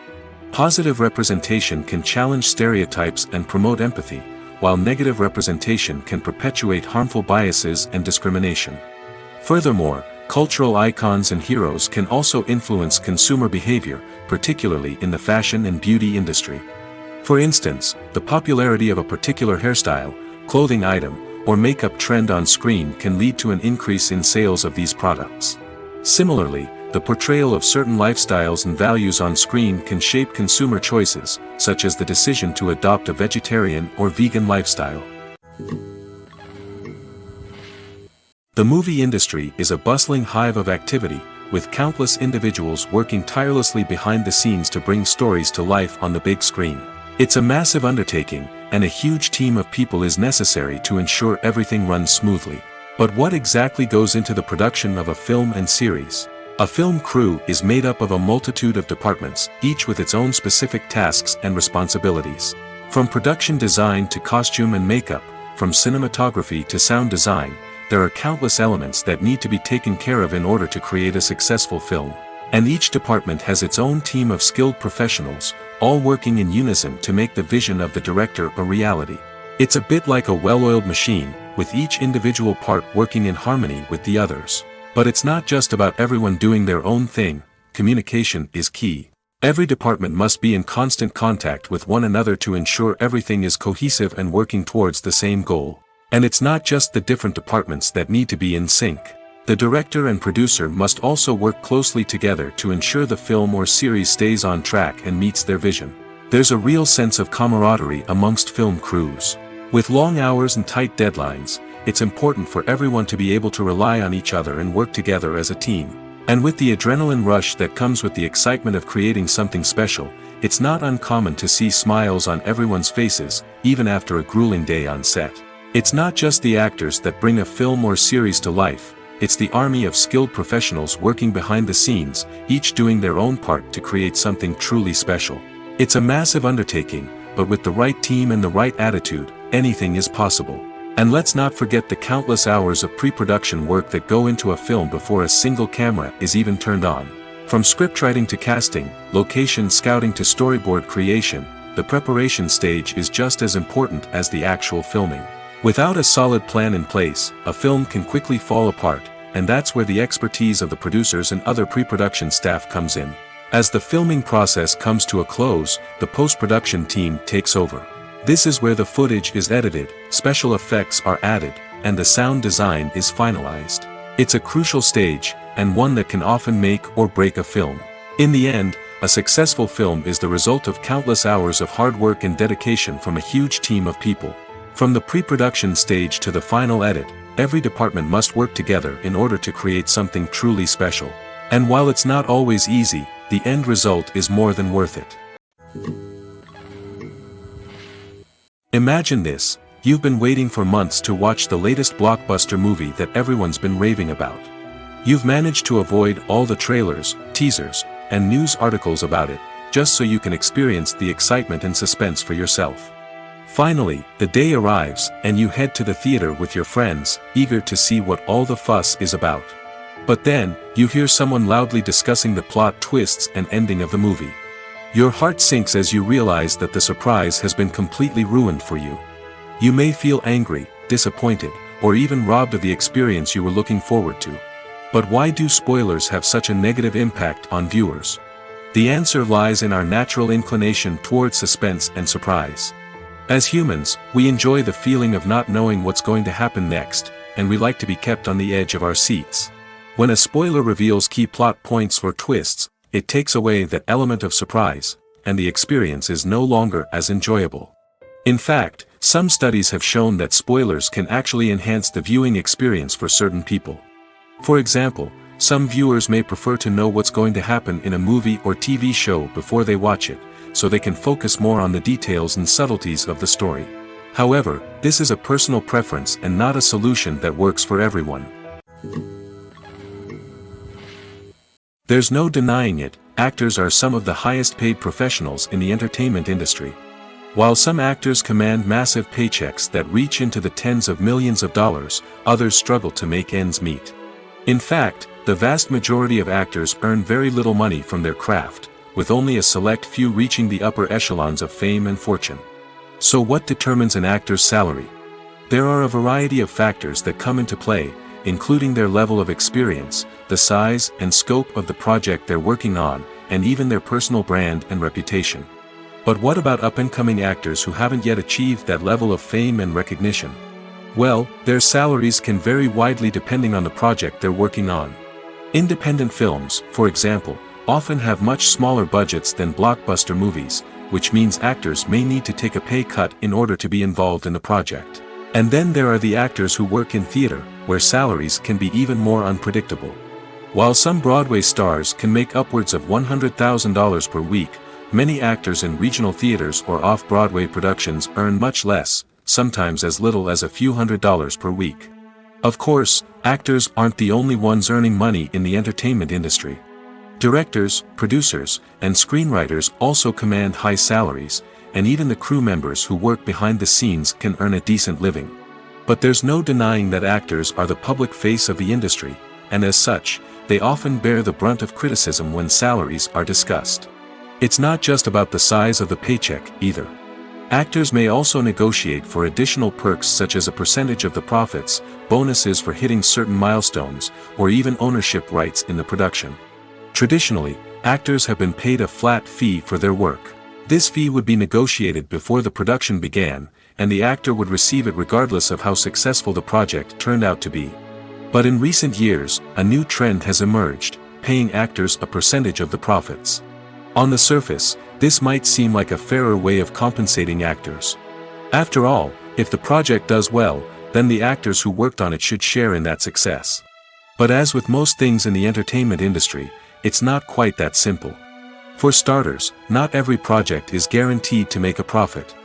Positive representation can challenge stereotypes and promote empathy, while negative representation can perpetuate harmful biases and discrimination. Furthermore, Cultural icons and heroes can also influence consumer behavior, particularly in the fashion and beauty industry. For instance, the popularity of a particular hairstyle, clothing item, or makeup trend on screen can lead to an increase in sales of these products. Similarly, the portrayal of certain lifestyles and values on screen can shape consumer choices, such as the decision to adopt a vegetarian or vegan lifestyle. The movie industry is a bustling hive of activity, with countless individuals working tirelessly behind the scenes to bring stories to life on the big screen. It's a massive undertaking, and a huge team of people is necessary to ensure everything runs smoothly. But what exactly goes into the production of a film and series? A film crew is made up of a multitude of departments, each with its own specific tasks and responsibilities. From production design to costume and makeup, from cinematography to sound design, there are countless elements that need to be taken care of in order to create a successful film. And each department has its own team of skilled professionals, all working in unison to make the vision of the director a reality. It's a bit like a well-oiled machine, with each individual part working in harmony with the others. But it's not just about everyone doing their own thing. Communication is key. Every department must be in constant contact with one another to ensure everything is cohesive and working towards the same goal. And it's not just the different departments that need to be in sync. The director and producer must also work closely together to ensure the film or series stays on track and meets their vision. There's a real sense of camaraderie amongst film crews. With long hours and tight deadlines, it's important for everyone to be able to rely on each other and work together as a team. And with the adrenaline rush that comes with the excitement of creating something special, it's not uncommon to see smiles on everyone's faces, even after a grueling day on set. It's not just the actors that bring a film or series to life, it's the army of skilled professionals working behind the scenes, each doing their own part to create something truly special. It's a massive undertaking, but with the right team and the right attitude, anything is possible. And let's not forget the countless hours of pre-production work that go into a film before a single camera is even turned on. From scriptwriting to casting, location scouting to storyboard creation, the preparation stage is just as important as the actual filming. Without a solid plan in place, a film can quickly fall apart, and that's where the expertise of the producers and other pre-production staff comes in. As the filming process comes to a close, the post-production team takes over. This is where the footage is edited, special effects are added, and the sound design is finalized. It's a crucial stage, and one that can often make or break a film. In the end, a successful film is the result of countless hours of hard work and dedication from a huge team of people. From the pre-production stage to the final edit, every department must work together in order to create something truly special. And while it's not always easy, the end result is more than worth it. Imagine this: you've been waiting for months to watch the latest blockbuster movie that everyone's been raving about. You've managed to avoid all the trailers, teasers, and news articles about it, just so you can experience the excitement and suspense for yourself. Finally, the day arrives, and you head to the theater with your friends, eager to see what all the fuss is about. But then, you hear someone loudly discussing the plot twists and ending of the movie. Your heart sinks as you realize that the surprise has been completely ruined for you. You may feel angry, disappointed, or even robbed of the experience you were looking forward to. But why do spoilers have such a negative impact on viewers? The answer lies in our natural inclination towards suspense and surprise. As humans, we enjoy the feeling of not knowing what's going to happen next, and we like to be kept on the edge of our seats. When a spoiler reveals key plot points or twists, it takes away that element of surprise, and the experience is no longer as enjoyable. In fact, some studies have shown that spoilers can actually enhance the viewing experience for certain people. For example, some viewers may prefer to know what's going to happen in a movie or TV show before they watch it, so they can focus more on the details and subtleties of the story. However, this is a personal preference and not a solution that works for everyone. There's no denying it, actors are some of the highest paid professionals in the entertainment industry. While some actors command massive paychecks that reach into the tens of millions of dollars, others struggle to make ends meet. In fact, the vast majority of actors earn very little money from their craft, with only a select few reaching the upper echelons of fame and fortune. So what determines an actor's salary? There are a variety of factors that come into play, including their level of experience, the size and scope of the project they're working on, and even their personal brand and reputation. But what about up-and-coming actors who haven't yet achieved that level of fame and recognition? Well, their salaries can vary widely depending on the project they're working on. Independent films, for example, often have much smaller budgets than blockbuster movies, which means actors may need to take a pay cut in order to be involved in the project. And then there are the actors who work in theater, where salaries can be even more unpredictable. While some Broadway stars can make upwards of $100,000 per week, many actors in regional theaters or off-Broadway productions earn much less, sometimes as little as a few $100s per week. Of course, actors aren't the only ones earning money in the entertainment industry. Directors, producers, and screenwriters also command high salaries, and even the crew members who work behind the scenes can earn a decent living. But there's no denying that actors are the public face of the industry, and as such, they often bear the brunt of criticism when salaries are discussed. It's not just about the size of the paycheck, either. Actors may also negotiate for additional perks such as a percentage of the profits, bonuses for hitting certain milestones, or even ownership rights in the production. Traditionally, actors have been paid a flat fee for their work. This fee would be negotiated before the production began, and the actor would receive it regardless of how successful the project turned out to be. But in recent years, a new trend has emerged, paying actors a percentage of the profits. On the surface, this might seem like a fairer way of compensating actors. After all, if the project does well, then the actors who worked on it should share in that success. But as with most things in the entertainment industry, it's not quite that simple. For starters, not every project is guaranteed to make a profit.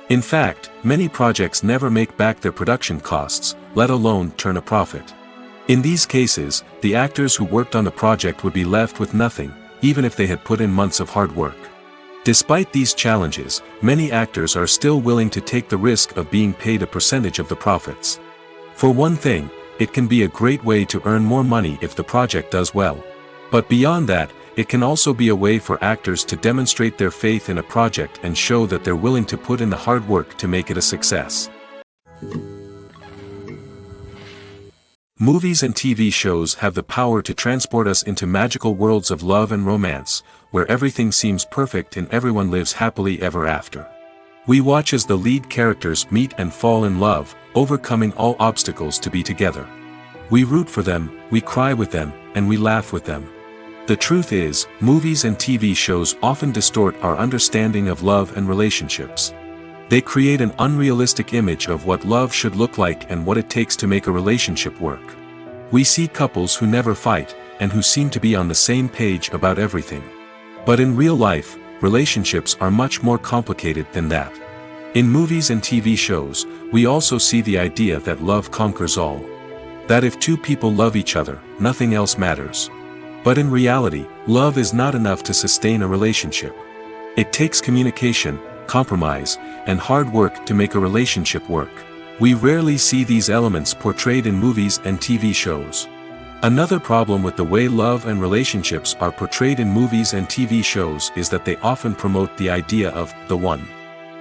In fact, many projects never make back their production costs, let alone turn a profit. In these cases, the actors who worked on the project would be left with nothing, even if they had put in months of hard work. Despite these challenges, many actors are still willing to take the risk of being paid a percentage of the profits. For one thing, it can be a great way to earn more money if the project does well. But beyond that, it can also be a way for actors to demonstrate their faith in a project and show that they're willing to put in the hard work to make it a success. Movies and TV shows have the power to transport us into magical worlds of love and romance, where everything seems perfect and everyone lives happily ever after. We watch as the lead characters meet and fall in love, overcoming all obstacles to be together. We root for them, we cry with them, and we laugh with them. The truth is, movies and TV shows often distort our understanding of love and relationships. They create an unrealistic image of what love should look like and what it takes to make a relationship work. We see couples who never fight, and who seem to be on the same page about everything. But in real life, relationships are much more complicated than that. In movies and TV shows, we also see the idea that love conquers all. That if two people love each other, nothing else matters. But in reality, love is not enough to sustain a relationship. It takes communication, compromise, and hard work to make a relationship work. We rarely see these elements portrayed in movies and TV shows. Another problem with the way love and relationships are portrayed in movies and TV shows is that they often promote the idea of the one.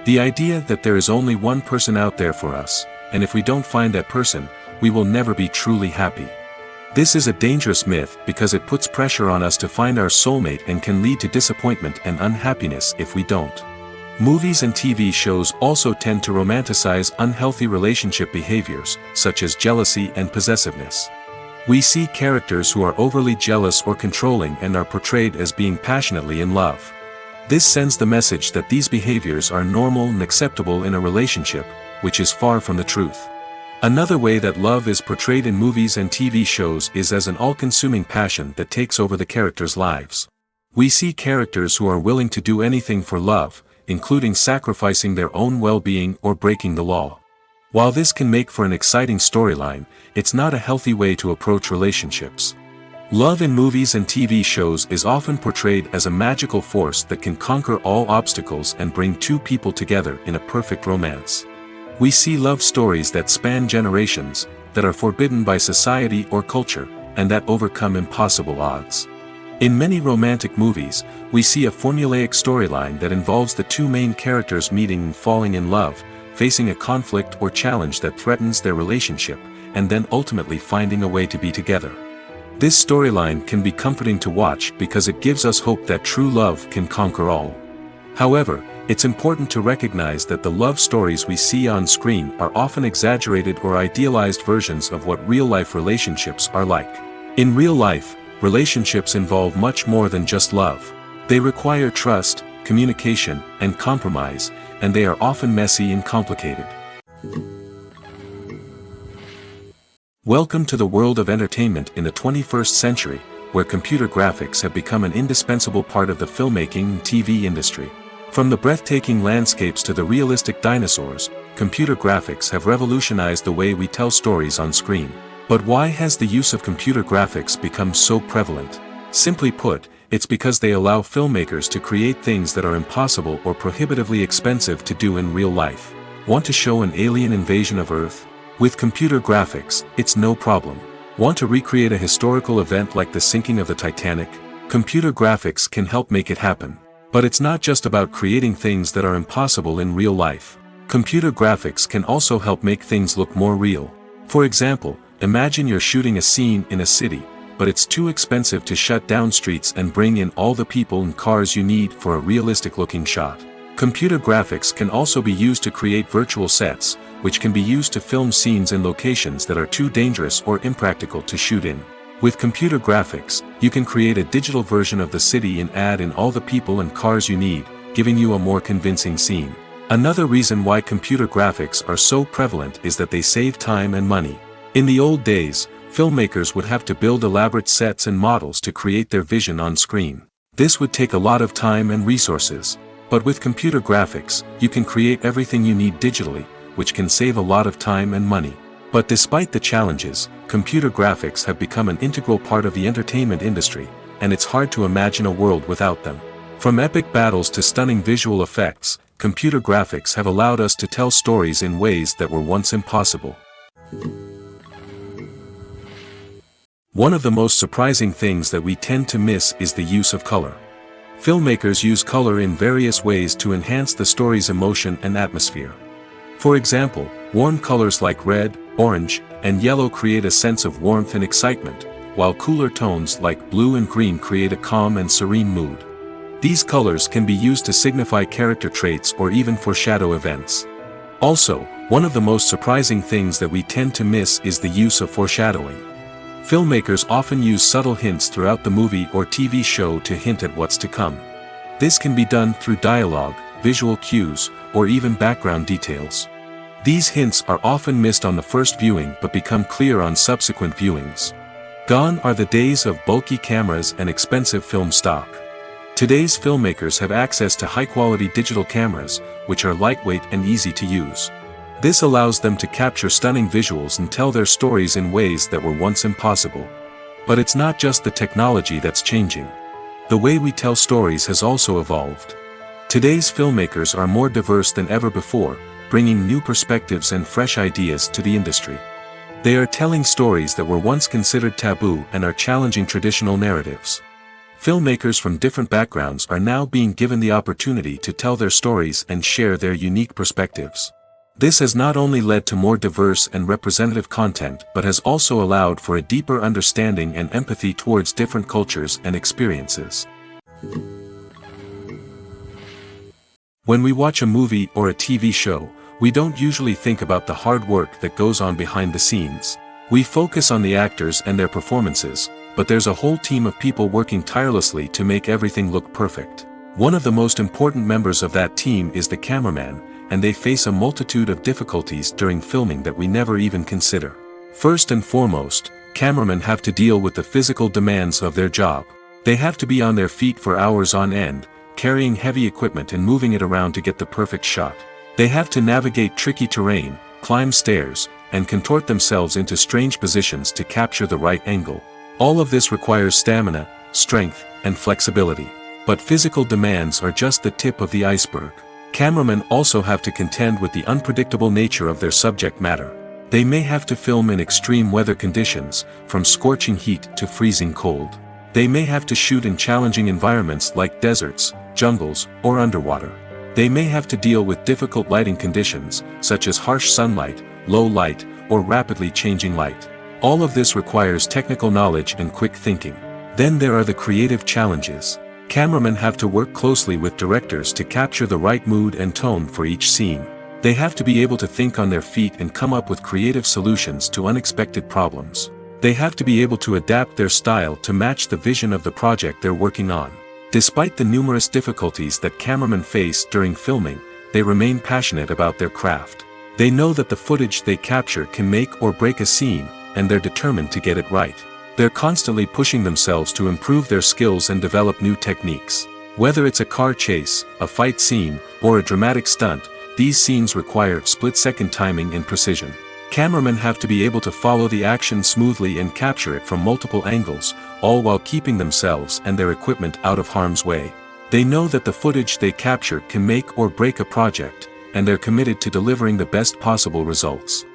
The idea that there is only one person out there for us, and if we don't find that person, we will never be truly happy. This is a dangerous myth because it puts pressure on us to find our soulmate and can lead to disappointment and unhappiness if we don't. Movies and TV shows also tend to romanticize unhealthy relationship behaviors, such as jealousy and possessiveness. We see characters who are overly jealous or controlling and are portrayed as being passionately in love. This sends the message that these behaviors are normal and acceptable in a relationship, which is far from the truth. Another way that love is portrayed in movies and TV shows is as an all-consuming passion that takes over the characters' lives. We see characters who are willing to do anything for love, including sacrificing their own well-being or breaking the law. While this can make for an exciting storyline, it's not a healthy way to approach relationships. Love in movies and TV shows is often portrayed as a magical force that can conquer all obstacles and bring two people together in a perfect romance. We see love stories that span generations, that are forbidden by society or culture, and that overcome impossible odds. In many romantic movies, we see a formulaic storyline that involves the two main characters meeting and falling in love, facing a conflict or challenge that threatens their relationship, and then ultimately finding a way to be together. This storyline can be comforting to watch because it gives us hope that true love can conquer all. However, it's important to recognize that the love stories we see on screen are often exaggerated or idealized versions of what real-life relationships are like. In real life, relationships involve much more than just love. They require trust, communication, and compromise, and they are often messy and complicated. Welcome to the world of entertainment in the 21st century, where computer graphics have become an indispensable part of the filmmaking and TV industry. From the breathtaking landscapes to the realistic dinosaurs, computer graphics have revolutionized the way we tell stories on screen. But why has the use of computer graphics become so prevalent? Simply put, it's because they allow filmmakers to create things that are impossible or prohibitively expensive to do in real life. Want to show an alien invasion of Earth? With computer graphics, it's no problem. Want to recreate a historical event like the sinking of the Titanic? Computer graphics can help make it happen. But it's not just about creating things that are impossible in real life. Computer graphics can also help make things look more real. For example, imagine you're shooting a scene in a city, but it's too expensive to shut down streets and bring in all the people and cars you need for a realistic-looking shot. Computer graphics can also be used to create virtual sets, which can be used to film scenes in locations that are too dangerous or impractical to shoot in. With computer graphics, you can create a digital version of the city and add in all the people and cars you need, giving you a more convincing scene. Another reason why computer graphics are so prevalent is that they save time and money. In the old days, filmmakers would have to build elaborate sets and models to create their vision on screen. This would take a lot of time and resources. But with computer graphics, you can create everything you need digitally, which can save a lot of time and money. But despite the challenges, computer graphics have become an integral part of the entertainment industry, and it's hard to imagine a world without them. From epic battles to stunning visual effects, computer graphics have allowed us to tell stories in ways that were once impossible. One of the most surprising things that we tend to miss is the use of color. Filmmakers use color in various ways to enhance the story's emotion and atmosphere. For example, warm colors like red, orange, and yellow create a sense of warmth and excitement, while cooler tones like blue and green create a calm and serene mood. These colors can be used to signify character traits or even foreshadow events. Also, one of the most surprising things that we tend to miss is the use of foreshadowing. Filmmakers often use subtle hints throughout the movie or TV show to hint at what's to come. This can be done through dialogue, visual cues, or even background details. These hints are often missed on the first viewing but become clear on subsequent viewings. Gone are the days of bulky cameras and expensive film stock. Today's filmmakers have access to high-quality digital cameras, which are lightweight and easy to use. This allows them to capture stunning visuals and tell their stories in ways that were once impossible. But it's not just the technology that's changing. The way we tell stories has also evolved. Today's filmmakers are more diverse than ever before, bringing new perspectives and fresh ideas to the industry. They are telling stories that were once considered taboo and are challenging traditional narratives. Filmmakers from different backgrounds are now being given the opportunity to tell their stories and share their unique perspectives. This has not only led to more diverse and representative content but has also allowed for a deeper understanding and empathy towards different cultures and experiences. When we watch a movie or a TV show, we don't usually think about the hard work that goes on behind the scenes. We focus on the actors and their performances, but there's a whole team of people working tirelessly to make everything look perfect. One of the most important members of that team is the cameraman, and they face a multitude of difficulties during filming that we never even consider. First and foremost, cameramen have to deal with the physical demands of their job. They have to be on their feet for hours on end, carrying heavy equipment and moving it around to get the perfect shot. They have to navigate tricky terrain, climb stairs, and contort themselves into strange positions to capture the right angle. All of this requires stamina, strength, and flexibility. But physical demands are just the tip of the iceberg. Cameramen also have to contend with the unpredictable nature of their subject matter. They may have to film in extreme weather conditions, from scorching heat to freezing cold. They may have to shoot in challenging environments like deserts, jungles, or underwater. They may have to deal with difficult lighting conditions, such as harsh sunlight, low light, or rapidly changing light. All of this requires technical knowledge and quick thinking. Then there are the creative challenges. Cameramen have to work closely with directors to capture the right mood and tone for each scene. They have to be able to think on their feet and come up with creative solutions to unexpected problems. They have to be able to adapt their style to match the vision of the project they're working on. Despite the numerous difficulties that cameramen face during filming, they remain passionate about their craft. They know that the footage they capture can make or break a scene, and they're determined to get it right. They're constantly pushing themselves to improve their skills and develop new techniques. Whether it's a car chase, a fight scene, or a dramatic stunt, these scenes require split-second timing and precision. Cameramen have to be able to follow the action smoothly and capture it from multiple angles, all while keeping themselves and their equipment out of harm's way. They know that the footage they capture can make or break a project, and they're committed to delivering the best possible results.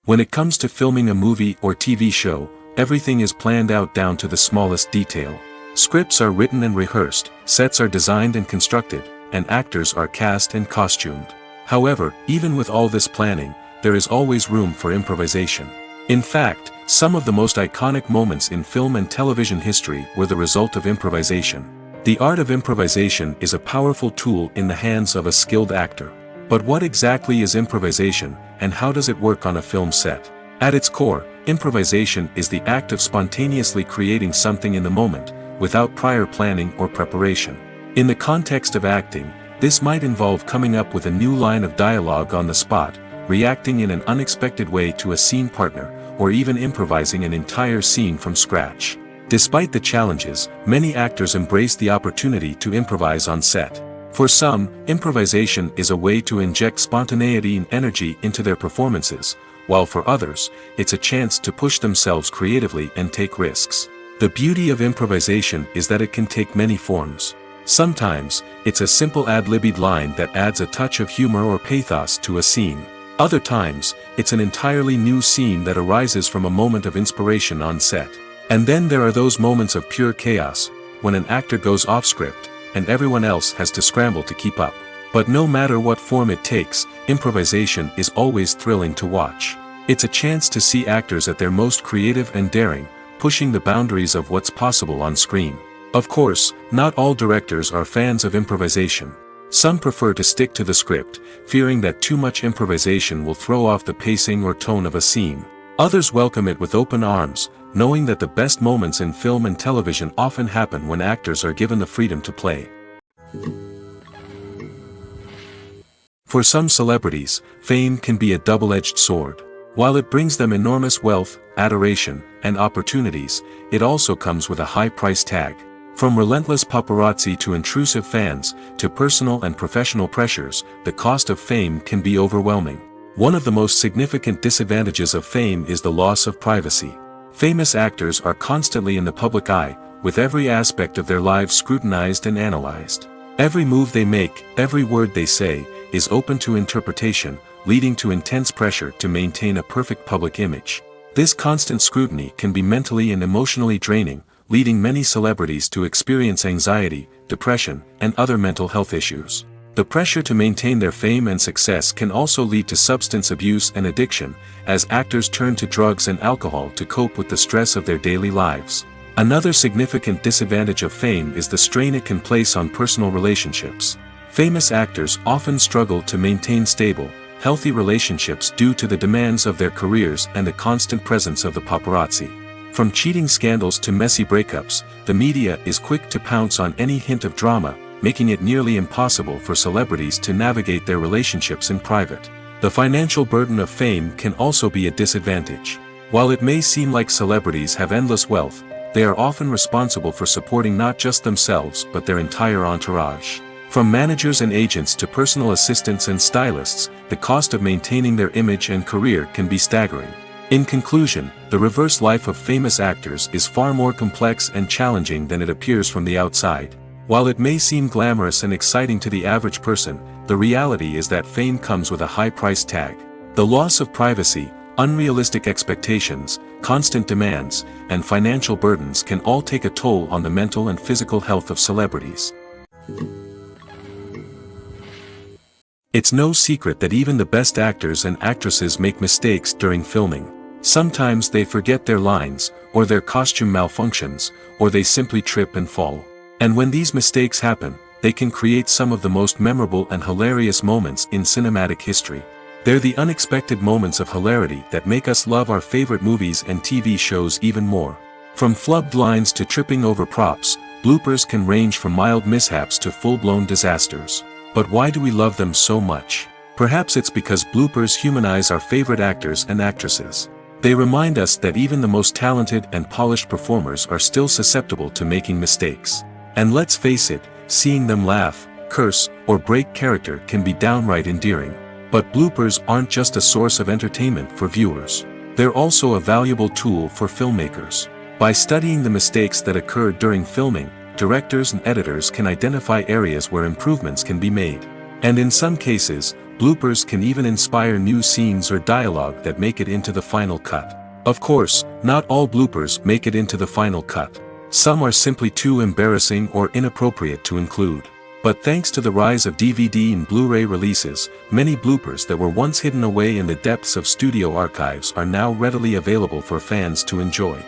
When it comes to filming a movie or TV show, everything is planned out down to the smallest detail. Scripts are written and rehearsed, sets are designed and constructed, and actors are cast and costumed. However, even with all this planning, there is always room for improvisation. In fact, some of the most iconic moments in film and television history were the result of improvisation. The art of improvisation is a powerful tool in the hands of a skilled actor. But what exactly is improvisation, and how does it work on a film set? At its core, improvisation is the act of spontaneously creating something in the moment, without prior planning or preparation. In the context of acting, this might involve coming up with a new line of dialogue on the spot, reacting in an unexpected way to a scene partner, or even improvising an entire scene from scratch. Despite the challenges, many actors embrace the opportunity to improvise on set. For some, improvisation is a way to inject spontaneity and energy into their performances, while for others, it's a chance to push themselves creatively and take risks. The beauty of improvisation is that it can take many forms. Sometimes, it's a simple ad-libbed line that adds a touch of humor or pathos to a scene. Other times, it's an entirely new scene that arises from a moment of inspiration on set. And then there are those moments of pure chaos, when an actor goes off script, and everyone else has to scramble to keep up. But no matter what form it takes, improvisation is always thrilling to watch. It's a chance to see actors at their most creative and daring, pushing the boundaries of what's possible on screen. Of course, not all directors are fans of improvisation. Some prefer to stick to the script, fearing that too much improvisation will throw off the pacing or tone of a scene. Others welcome it with open arms, knowing that the best moments in film and television often happen when actors are given the freedom to play. For some celebrities, fame can be a double-edged sword. While it brings them enormous wealth, adoration, and opportunities, it also comes with a high price tag. From relentless paparazzi to intrusive fans, to personal and professional pressures, the cost of fame can be overwhelming. One of the most significant disadvantages of fame is the loss of privacy. Famous actors are constantly in the public eye, with every aspect of their lives scrutinized and analyzed. Every move they make, every word they say, is open to interpretation, leading to intense pressure to maintain a perfect public image. This constant scrutiny can be mentally and emotionally draining, leading many celebrities to experience anxiety, depression, and other mental health issues. The pressure to maintain their fame and success can also lead to substance abuse and addiction, as actors turn to drugs and alcohol to cope with the stress of their daily lives. Another significant disadvantage of fame is the strain it can place on personal relationships. Famous actors often struggle to maintain stable, healthy relationships due to the demands of their careers and the constant presence of the paparazzi. From cheating scandals to messy breakups, the media is quick to pounce on any hint of drama, making it nearly impossible for celebrities to navigate their relationships in private. The financial burden of fame can also be a disadvantage. While it may seem like celebrities have endless wealth, they are often responsible for supporting not just themselves but their entire entourage. From managers and agents to personal assistants and stylists, the cost of maintaining their image and career can be staggering. In conclusion, the reverse life of famous actors is far more complex and challenging than it appears from the outside. While it may seem glamorous and exciting to the average person, the reality is that fame comes with a high price tag. The loss of privacy, unrealistic expectations, constant demands, and financial burdens can all take a toll on the mental and physical health of celebrities. It's no secret that even the best actors and actresses make mistakes during filming. Sometimes they forget their lines, or their costume malfunctions, or they simply trip and fall. And when these mistakes happen, they can create some of the most memorable and hilarious moments in cinematic history. They're the unexpected moments of hilarity that make us love our favorite movies and TV shows even more. From flubbed lines to tripping over props, bloopers can range from mild mishaps to full-blown disasters. But why do we love them so much? Perhaps it's because bloopers humanize our favorite actors and actresses. They remind us that even the most talented and polished performers are still susceptible to making mistakes. And let's face it, seeing them laugh, curse, or break character can be downright endearing. But bloopers aren't just a source of entertainment for viewers. They're also a valuable tool for filmmakers. By studying the mistakes that occur during filming, directors and editors can identify areas where improvements can be made. And in some cases, bloopers can even inspire new scenes or dialogue that make it into the final cut. Of course, not all bloopers make it into the final cut. Some are simply too embarrassing or inappropriate to include. But thanks to the rise of DVD and Blu-ray releases, many bloopers that were once hidden away in the depths of studio archives are now readily available for fans to enjoy.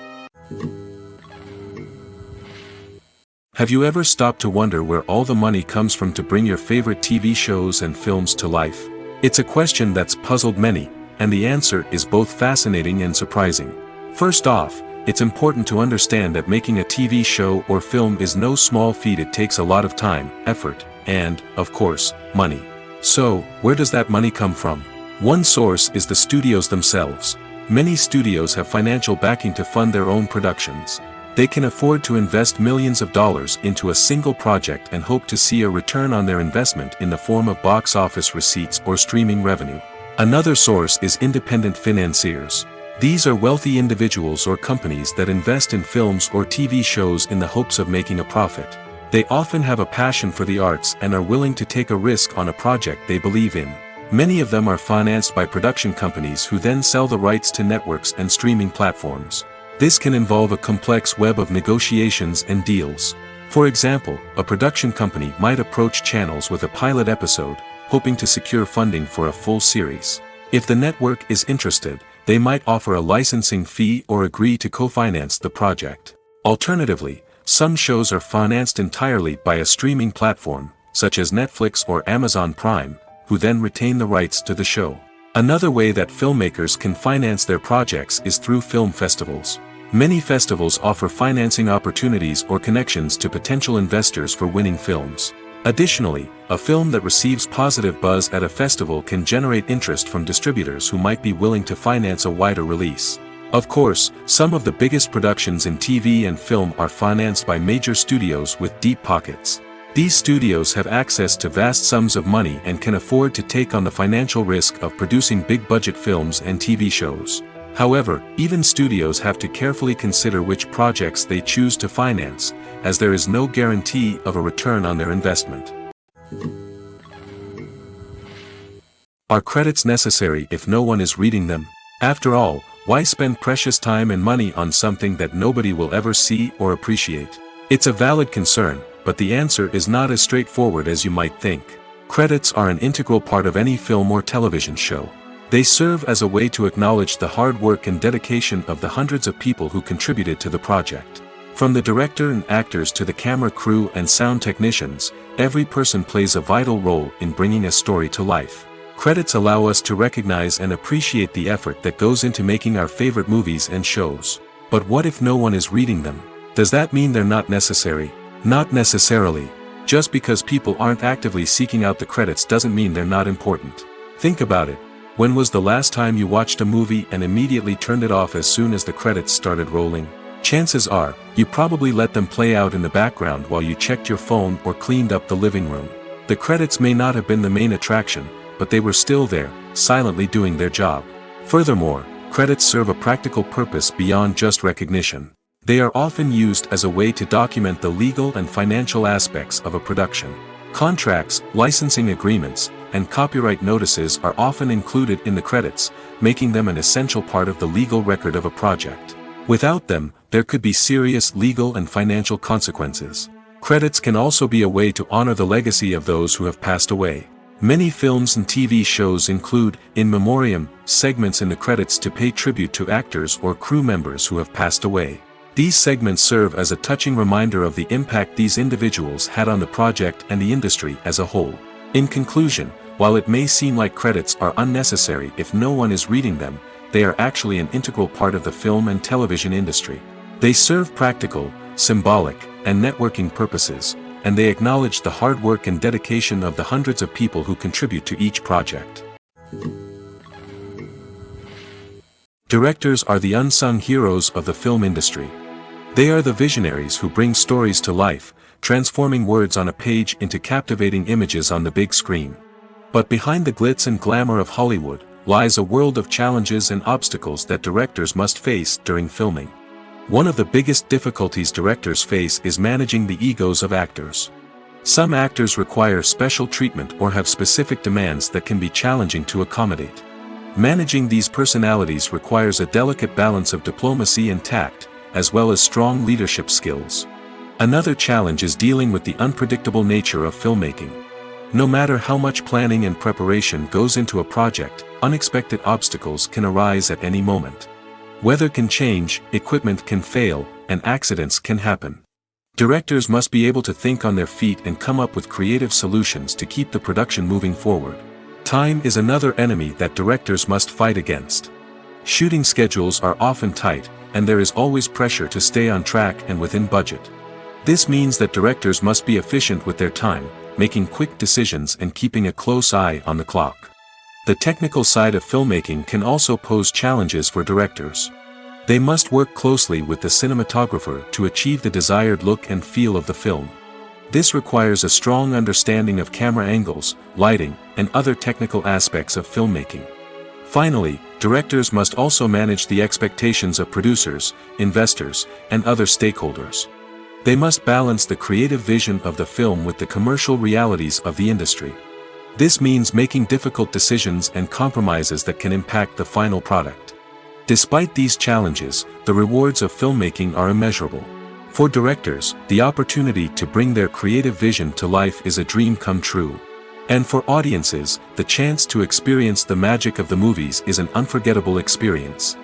Have you ever stopped to wonder where all the money comes from to bring your favorite TV shows and films to life? It's a question that's puzzled many, and the answer is both fascinating and surprising. First off, it's important to understand that making a TV show or film is no small feat. It takes a lot of time, effort, and, of course, money. So, where does that money come from? One source is the studios themselves. Many studios have financial backing to fund their own productions. They can afford to invest millions of dollars into a single project and hope to see a return on their investment in the form of box office receipts or streaming revenue. Another source is independent financiers. These are wealthy individuals or companies that invest in films or TV shows in the hopes of making a profit. They often have a passion for the arts and are willing to take a risk on a project they believe in. Many of them are financed by production companies who then sell the rights to networks and streaming platforms. This can involve a complex web of negotiations and deals. For example, a production company might approach channels with a pilot episode, hoping to secure funding for a full series. If the network is interested, they might offer a licensing fee or agree to co-finance the project. Alternatively, some shows are financed entirely by a streaming platform, such as Netflix or Amazon Prime, who then retain the rights to the show. Another way that filmmakers can finance their projects is through film festivals. Many festivals offer financing opportunities or connections to potential investors for winning films. Additionally, a film that receives positive buzz at a festival can generate interest from distributors who might be willing to finance a wider release. Of course, some of the biggest productions in TV and film are financed by major studios with deep pockets. These studios have access to vast sums of money and can afford to take on the financial risk of producing big-budget films and TV shows. However, even studios have to carefully consider which projects they choose to finance, as there is no guarantee of a return on their investment. Are credits necessary if no one is reading them? After all, why spend precious time and money on something that nobody will ever see or appreciate? It's a valid concern, but the answer is not as straightforward as you might think. Credits are an integral part of any film or television show. They serve as a way to acknowledge the hard work and dedication of the hundreds of people who contributed to the project. From the director and actors to the camera crew and sound technicians, every person plays a vital role in bringing a story to life. Credits allow us to recognize and appreciate the effort that goes into making our favorite movies and shows. But what if no one is reading them? Does that mean they're not necessary? Not necessarily. Just because people aren't actively seeking out the credits doesn't mean they're not important. Think about it. When was the last time you watched a movie and immediately turned it off as soon as the credits started rolling? Chances are, you probably let them play out in the background while you checked your phone or cleaned up the living room. The credits may not have been the main attraction, but they were still there, silently doing their job. Furthermore, credits serve a practical purpose beyond just recognition. They are often used as a way to document the legal and financial aspects of a production. Contracts, licensing agreements, and copyright notices are often included in the credits, making them an essential part of the legal record of a project. Without them, there could be serious legal and financial consequences. Credits can also be a way to honor the legacy of those who have passed away. Many films and TV shows include, in memoriam, segments in the credits to pay tribute to actors or crew members who have passed away. These segments serve as a touching reminder of the impact these individuals had on the project and the industry as a whole. In conclusion, while it may seem like credits are unnecessary if no one is reading them, they are actually an integral part of the film and television industry. They serve practical, symbolic, and networking purposes, and they acknowledge the hard work and dedication of the hundreds of people who contribute to each project. Directors are the unsung heroes of the film industry. They are the visionaries who bring stories to life, transforming words on a page into captivating images on the big screen. But behind the glitz and glamour of Hollywood lies a world of challenges and obstacles that directors must face during filming. One of the biggest difficulties directors face is managing the egos of actors. Some actors require special treatment or have specific demands that can be challenging to accommodate. Managing these personalities requires a delicate balance of diplomacy and tact, as well as strong leadership skills. Another challenge is dealing with the unpredictable nature of filmmaking. No matter how much planning and preparation goes into a project, unexpected obstacles can arise at any moment. Weather can change, equipment can fail, and accidents can happen. Directors must be able to think on their feet and come up with creative solutions to keep the production moving forward. Time is another enemy that directors must fight against. Shooting schedules are often tight, and there is always pressure to stay on track and within budget. This means that directors must be efficient with their time, making quick decisions and keeping a close eye on the clock. The technical side of filmmaking can also pose challenges for directors. They must work closely with the cinematographer to achieve the desired look and feel of the film. This requires a strong understanding of camera angles, lighting, and other technical aspects of filmmaking. Finally, directors must also manage the expectations of producers, investors, and other stakeholders. They must balance the creative vision of the film with the commercial realities of the industry. This means making difficult decisions and compromises that can impact the final product. Despite these challenges, the rewards of filmmaking are immeasurable. For directors, the opportunity to bring their creative vision to life is a dream come true. And for audiences, the chance to experience the magic of the movies is an unforgettable experience.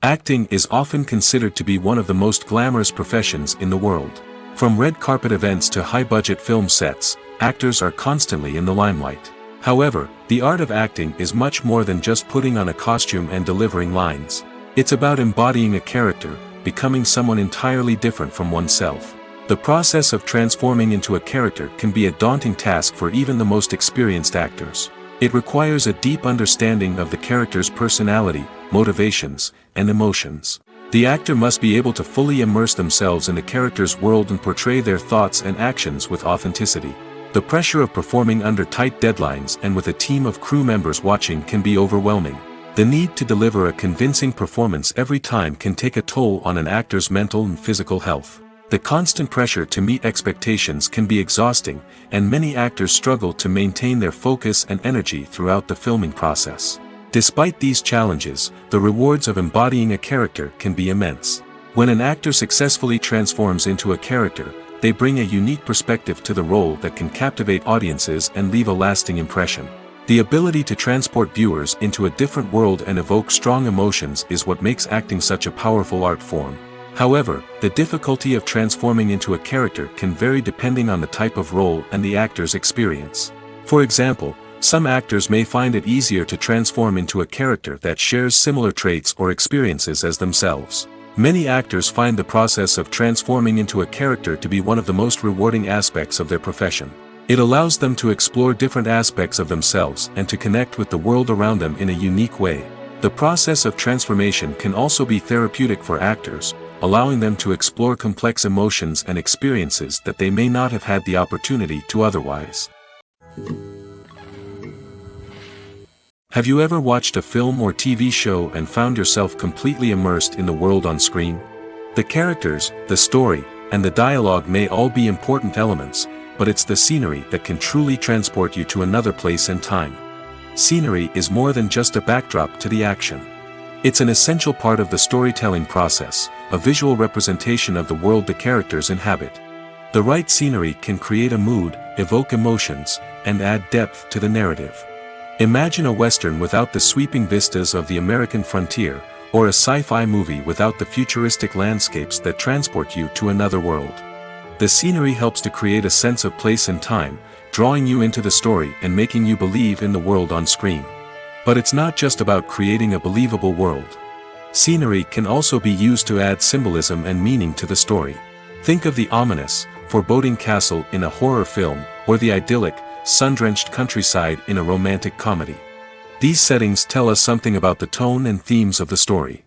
Acting is often considered to be one of the most glamorous professions in the world. From red carpet events to high-budget film sets, actors are constantly in the limelight. However, the art of acting is much more than just putting on a costume and delivering lines. It's about embodying a character, becoming someone entirely different from oneself. The process of transforming into a character can be a daunting task for even the most experienced actors. It requires a deep understanding of the character's personality, motivations, and emotions. The actor must be able to fully immerse themselves in the character's world and portray their thoughts and actions with authenticity. The pressure of performing under tight deadlines and with a team of crew members watching can be overwhelming. The need to deliver a convincing performance every time can take a toll on an actor's mental and physical health. The constant pressure to meet expectations can be exhausting, and many actors struggle to maintain their focus and energy throughout the filming process. Despite these challenges, the rewards of embodying a character can be immense. When an actor successfully transforms into a character, they bring a unique perspective to the role that can captivate audiences and leave a lasting impression. The ability to transport viewers into a different world and evoke strong emotions is what makes acting such a powerful art form. However, the difficulty of transforming into a character can vary depending on the type of role and the actor's experience. For example, some actors may find it easier to transform into a character that shares similar traits or experiences as themselves. Many actors find the process of transforming into a character to be one of the most rewarding aspects of their profession. It allows them to explore different aspects of themselves and to connect with the world around them in a unique way. The process of transformation can also be therapeutic for actors, allowing them to explore complex emotions and experiences that they may not have had the opportunity to otherwise. Have you ever watched a film or TV show and found yourself completely immersed in the world on screen? The characters, the story, and the dialogue may all be important elements, but it's the scenery that can truly transport you to another place and time. Scenery is more than just a backdrop to the action. It's an essential part of the storytelling process, a visual representation of the world the characters inhabit. The right scenery can create a mood, evoke emotions, and add depth to the narrative. Imagine a Western without the sweeping vistas of the American frontier, or a sci-fi movie without the futuristic landscapes that transport you to another world. The scenery helps to create a sense of place and time, drawing you into the story and making you believe in the world on screen. But it's not just about creating a believable world. Scenery can also be used to add symbolism and meaning to the story. Think of the ominous, foreboding castle in a horror film, or the idyllic, sun-drenched countryside in a romantic comedy. These settings tell us something about the tone and themes of the story.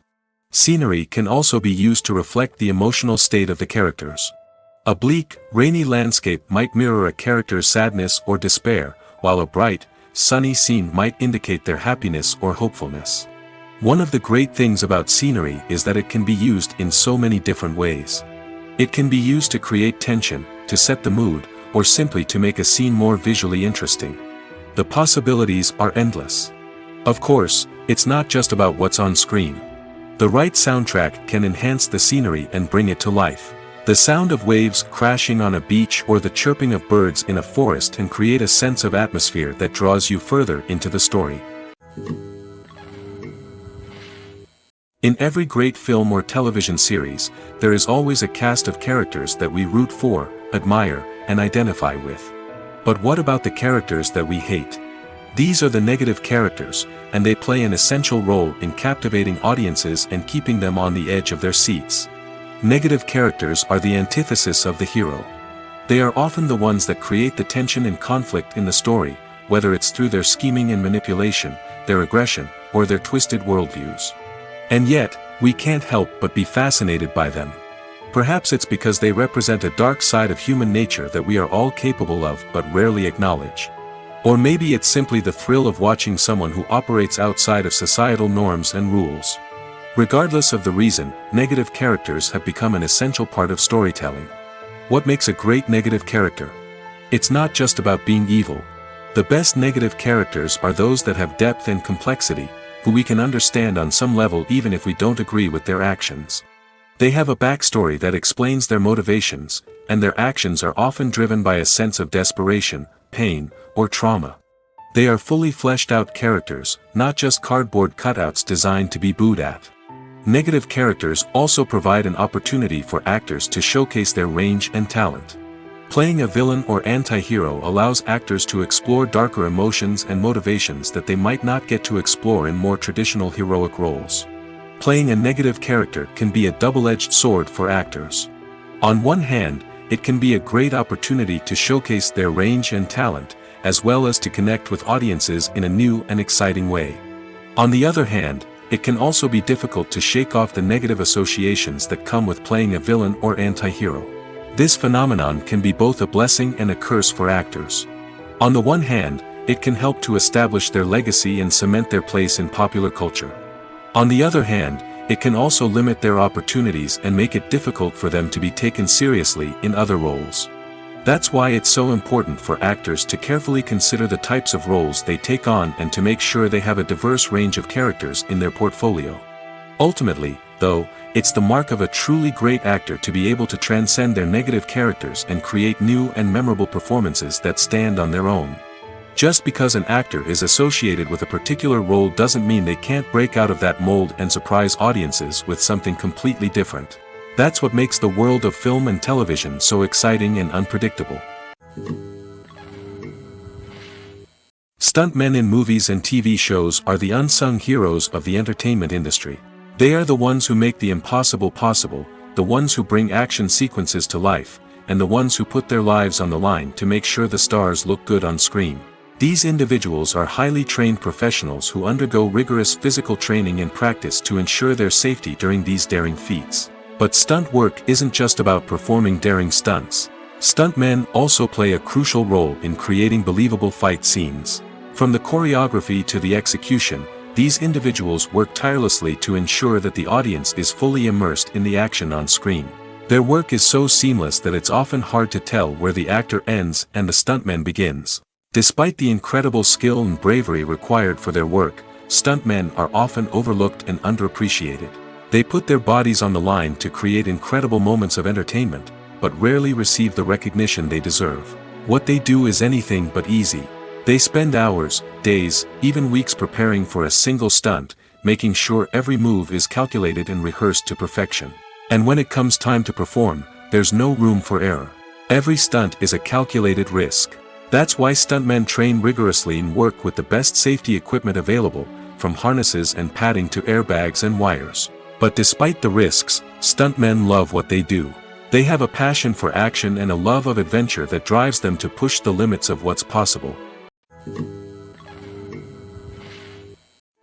Scenery can also be used to reflect the emotional state of the characters. A bleak, rainy landscape might mirror a character's sadness or despair, while a bright, sunny scene might indicate their happiness or hopefulness. One of the great things about scenery is that it can be used in so many different ways. It can be used to create tension, to set the mood, or simply to make a scene more visually interesting. The possibilities are endless. Of course, it's not just about what's on screen. The right soundtrack can enhance the scenery and bring it to life. The sound of waves crashing on a beach or the chirping of birds in a forest can create a sense of atmosphere that draws you further into the story. In every great film or television series, there is always a cast of characters that we root for, admire, and identify with. But what about the characters that we hate? These are the negative characters, and they play an essential role in captivating audiences and keeping them on the edge of their seats. Negative characters are the antithesis of the hero. They are often the ones that create the tension and conflict in the story, whether it's through their scheming and manipulation, their aggression, or their twisted worldviews. And yet, we can't help but be fascinated by them. Perhaps it's because they represent a dark side of human nature that we are all capable of but rarely acknowledge. Or maybe it's simply the thrill of watching someone who operates outside of societal norms and rules. Regardless of the reason, negative characters have become an essential part of storytelling. What makes a great negative character? It's not just about being evil. The best negative characters are those that have depth and complexity, who we can understand on some level even if we don't agree with their actions. They have a backstory that explains their motivations, and their actions are often driven by a sense of desperation, pain, or trauma. They are fully fleshed out characters, not just cardboard cutouts designed to be booed at. Negative characters also provide an opportunity for actors to showcase their range and talent. Playing a villain or anti-hero allows actors to explore darker emotions and motivations that they might not get to explore in more traditional heroic roles. Playing a negative character can be a double-edged sword for actors. On one hand, it can be a great opportunity to showcase their range and talent, as well as to connect with audiences in a new and exciting way. On the other hand, it can also be difficult to shake off the negative associations that come with playing a villain or anti-hero. This phenomenon can be both a blessing and a curse for actors. On the one hand, it can help to establish their legacy and cement their place in popular culture. On the other hand, it can also limit their opportunities and make it difficult for them to be taken seriously in other roles. That's why it's so important for actors to carefully consider the types of roles they take on and to make sure they have a diverse range of characters in their portfolio. Ultimately, though, it's the mark of a truly great actor to be able to transcend their negative characters and create new and memorable performances that stand on their own. Just because an actor is associated with a particular role doesn't mean they can't break out of that mold and surprise audiences with something completely different. That's what makes the world of film and television so exciting and unpredictable. Stuntmen in movies and TV shows are the unsung heroes of the entertainment industry. They are the ones who make the impossible possible, the ones who bring action sequences to life, and the ones who put their lives on the line to make sure the stars look good on screen. These individuals are highly trained professionals who undergo rigorous physical training and practice to ensure their safety during these daring feats. But stunt work isn't just about performing daring stunts. Stuntmen also play a crucial role in creating believable fight scenes. From the choreography to the execution, these individuals work tirelessly to ensure that the audience is fully immersed in the action on screen. Their work is so seamless that it's often hard to tell where the actor ends and the stuntman begins. Despite the incredible skill and bravery required for their work, stuntmen are often overlooked and underappreciated. They put their bodies on the line to create incredible moments of entertainment, but rarely receive the recognition they deserve. What they do is anything but easy. They spend hours, days, even weeks preparing for a single stunt, making sure every move is calculated and rehearsed to perfection. And when it comes time to perform, there's no room for error. Every stunt is a calculated risk. That's why stuntmen train rigorously and work with the best safety equipment available, from harnesses and padding to airbags and wires. But despite the risks, stuntmen love what they do. They have a passion for action and a love of adventure that drives them to push the limits of what's possible.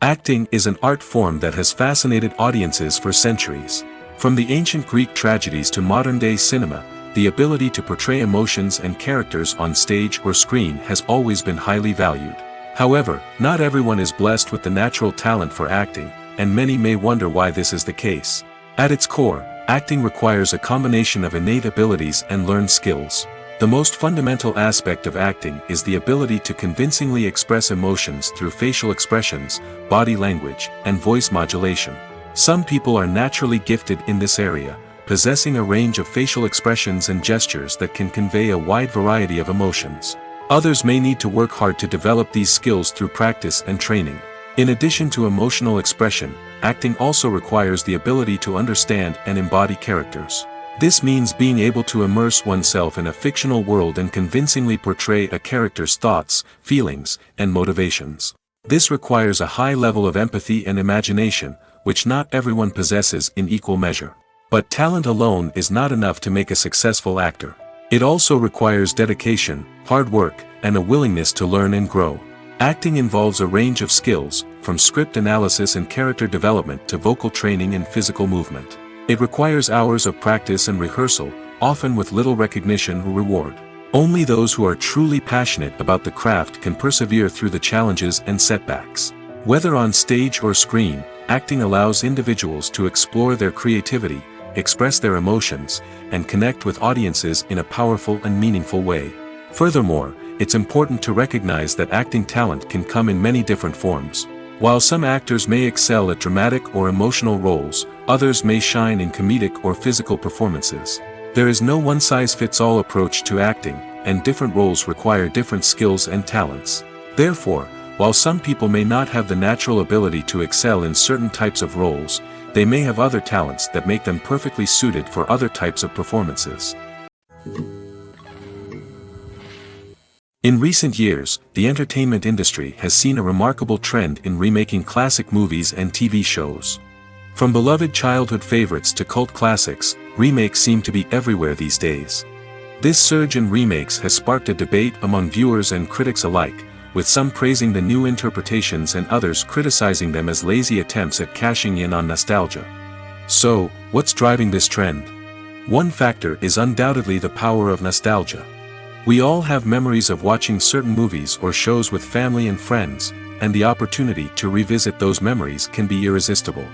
Acting is an art form that has fascinated audiences for centuries. From the ancient Greek tragedies to modern-day cinema, the ability to portray emotions and characters on stage or screen has always been highly valued. However, not everyone is blessed with the natural talent for acting, and many may wonder why this is the case. At its core, acting requires a combination of innate abilities and learned skills. The most fundamental aspect of acting is the ability to convincingly express emotions through facial expressions, body language, and voice modulation. Some people are naturally gifted in this area, possessing a range of facial expressions and gestures that can convey a wide variety of emotions. Others may need to work hard to develop these skills through practice and training. In addition to emotional expression, acting also requires the ability to understand and embody characters. This means being able to immerse oneself in a fictional world and convincingly portray a character's thoughts, feelings, and motivations. This requires a high level of empathy and imagination, which not everyone possesses in equal measure. But talent alone is not enough to make a successful actor. It also requires dedication, hard work, and a willingness to learn and grow. Acting involves a range of skills, from script analysis and character development to vocal training and physical movement. It requires hours of practice and rehearsal, often with little recognition or reward. Only those who are truly passionate about the craft can persevere through the challenges and setbacks. Whether on stage or screen, acting allows individuals to explore their creativity, express their emotions, and connect with audiences in a powerful and meaningful way. Furthermore, it's important to recognize that acting talent can come in many different forms. While some actors may excel at dramatic or emotional roles, others may shine in comedic or physical performances. There is no one-size-fits-all approach to acting, and different roles require different skills and talents. Therefore, while some people may not have the natural ability to excel in certain types of roles, they may have other talents that make them perfectly suited for other types of performances. In recent years, the entertainment industry has seen a remarkable trend in remaking classic movies and TV shows. From beloved childhood favorites to cult classics, remakes seem to be everywhere these days. This surge in remakes has sparked a debate among viewers and critics alike, with some praising the new interpretations and others criticizing them as lazy attempts at cashing in on nostalgia. So, what's driving this trend? One factor is undoubtedly the power of nostalgia. We all have memories of watching certain movies or shows with family and friends, and the opportunity to revisit those memories can be irresistible.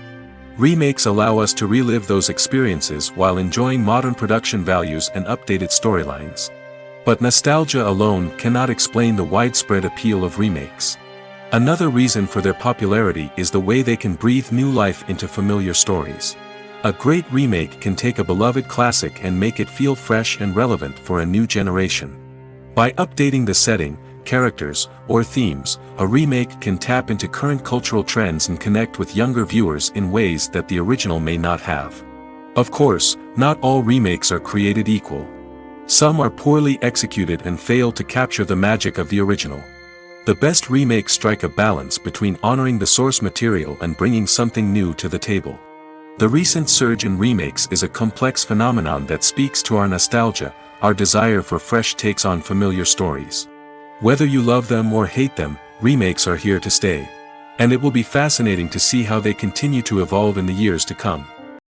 Remakes allow us to relive those experiences while enjoying modern production values and updated storylines. But nostalgia alone cannot explain the widespread appeal of remakes. Another reason for their popularity is the way they can breathe new life into familiar stories. A great remake can take a beloved classic and make it feel fresh and relevant for a new generation. By updating the setting, characters, or themes, a remake can tap into current cultural trends and connect with younger viewers in ways that the original may not have. Of course, not all remakes are created equal. Some are poorly executed and fail to capture the magic of the original. The best remakes strike a balance between honoring the source material and bringing something new to the table. The recent surge in remakes is a complex phenomenon that speaks to our nostalgia, our desire for fresh takes on familiar stories. Whether you love them or hate them, remakes are here to stay. And it will be fascinating to see how they continue to evolve in the years to come.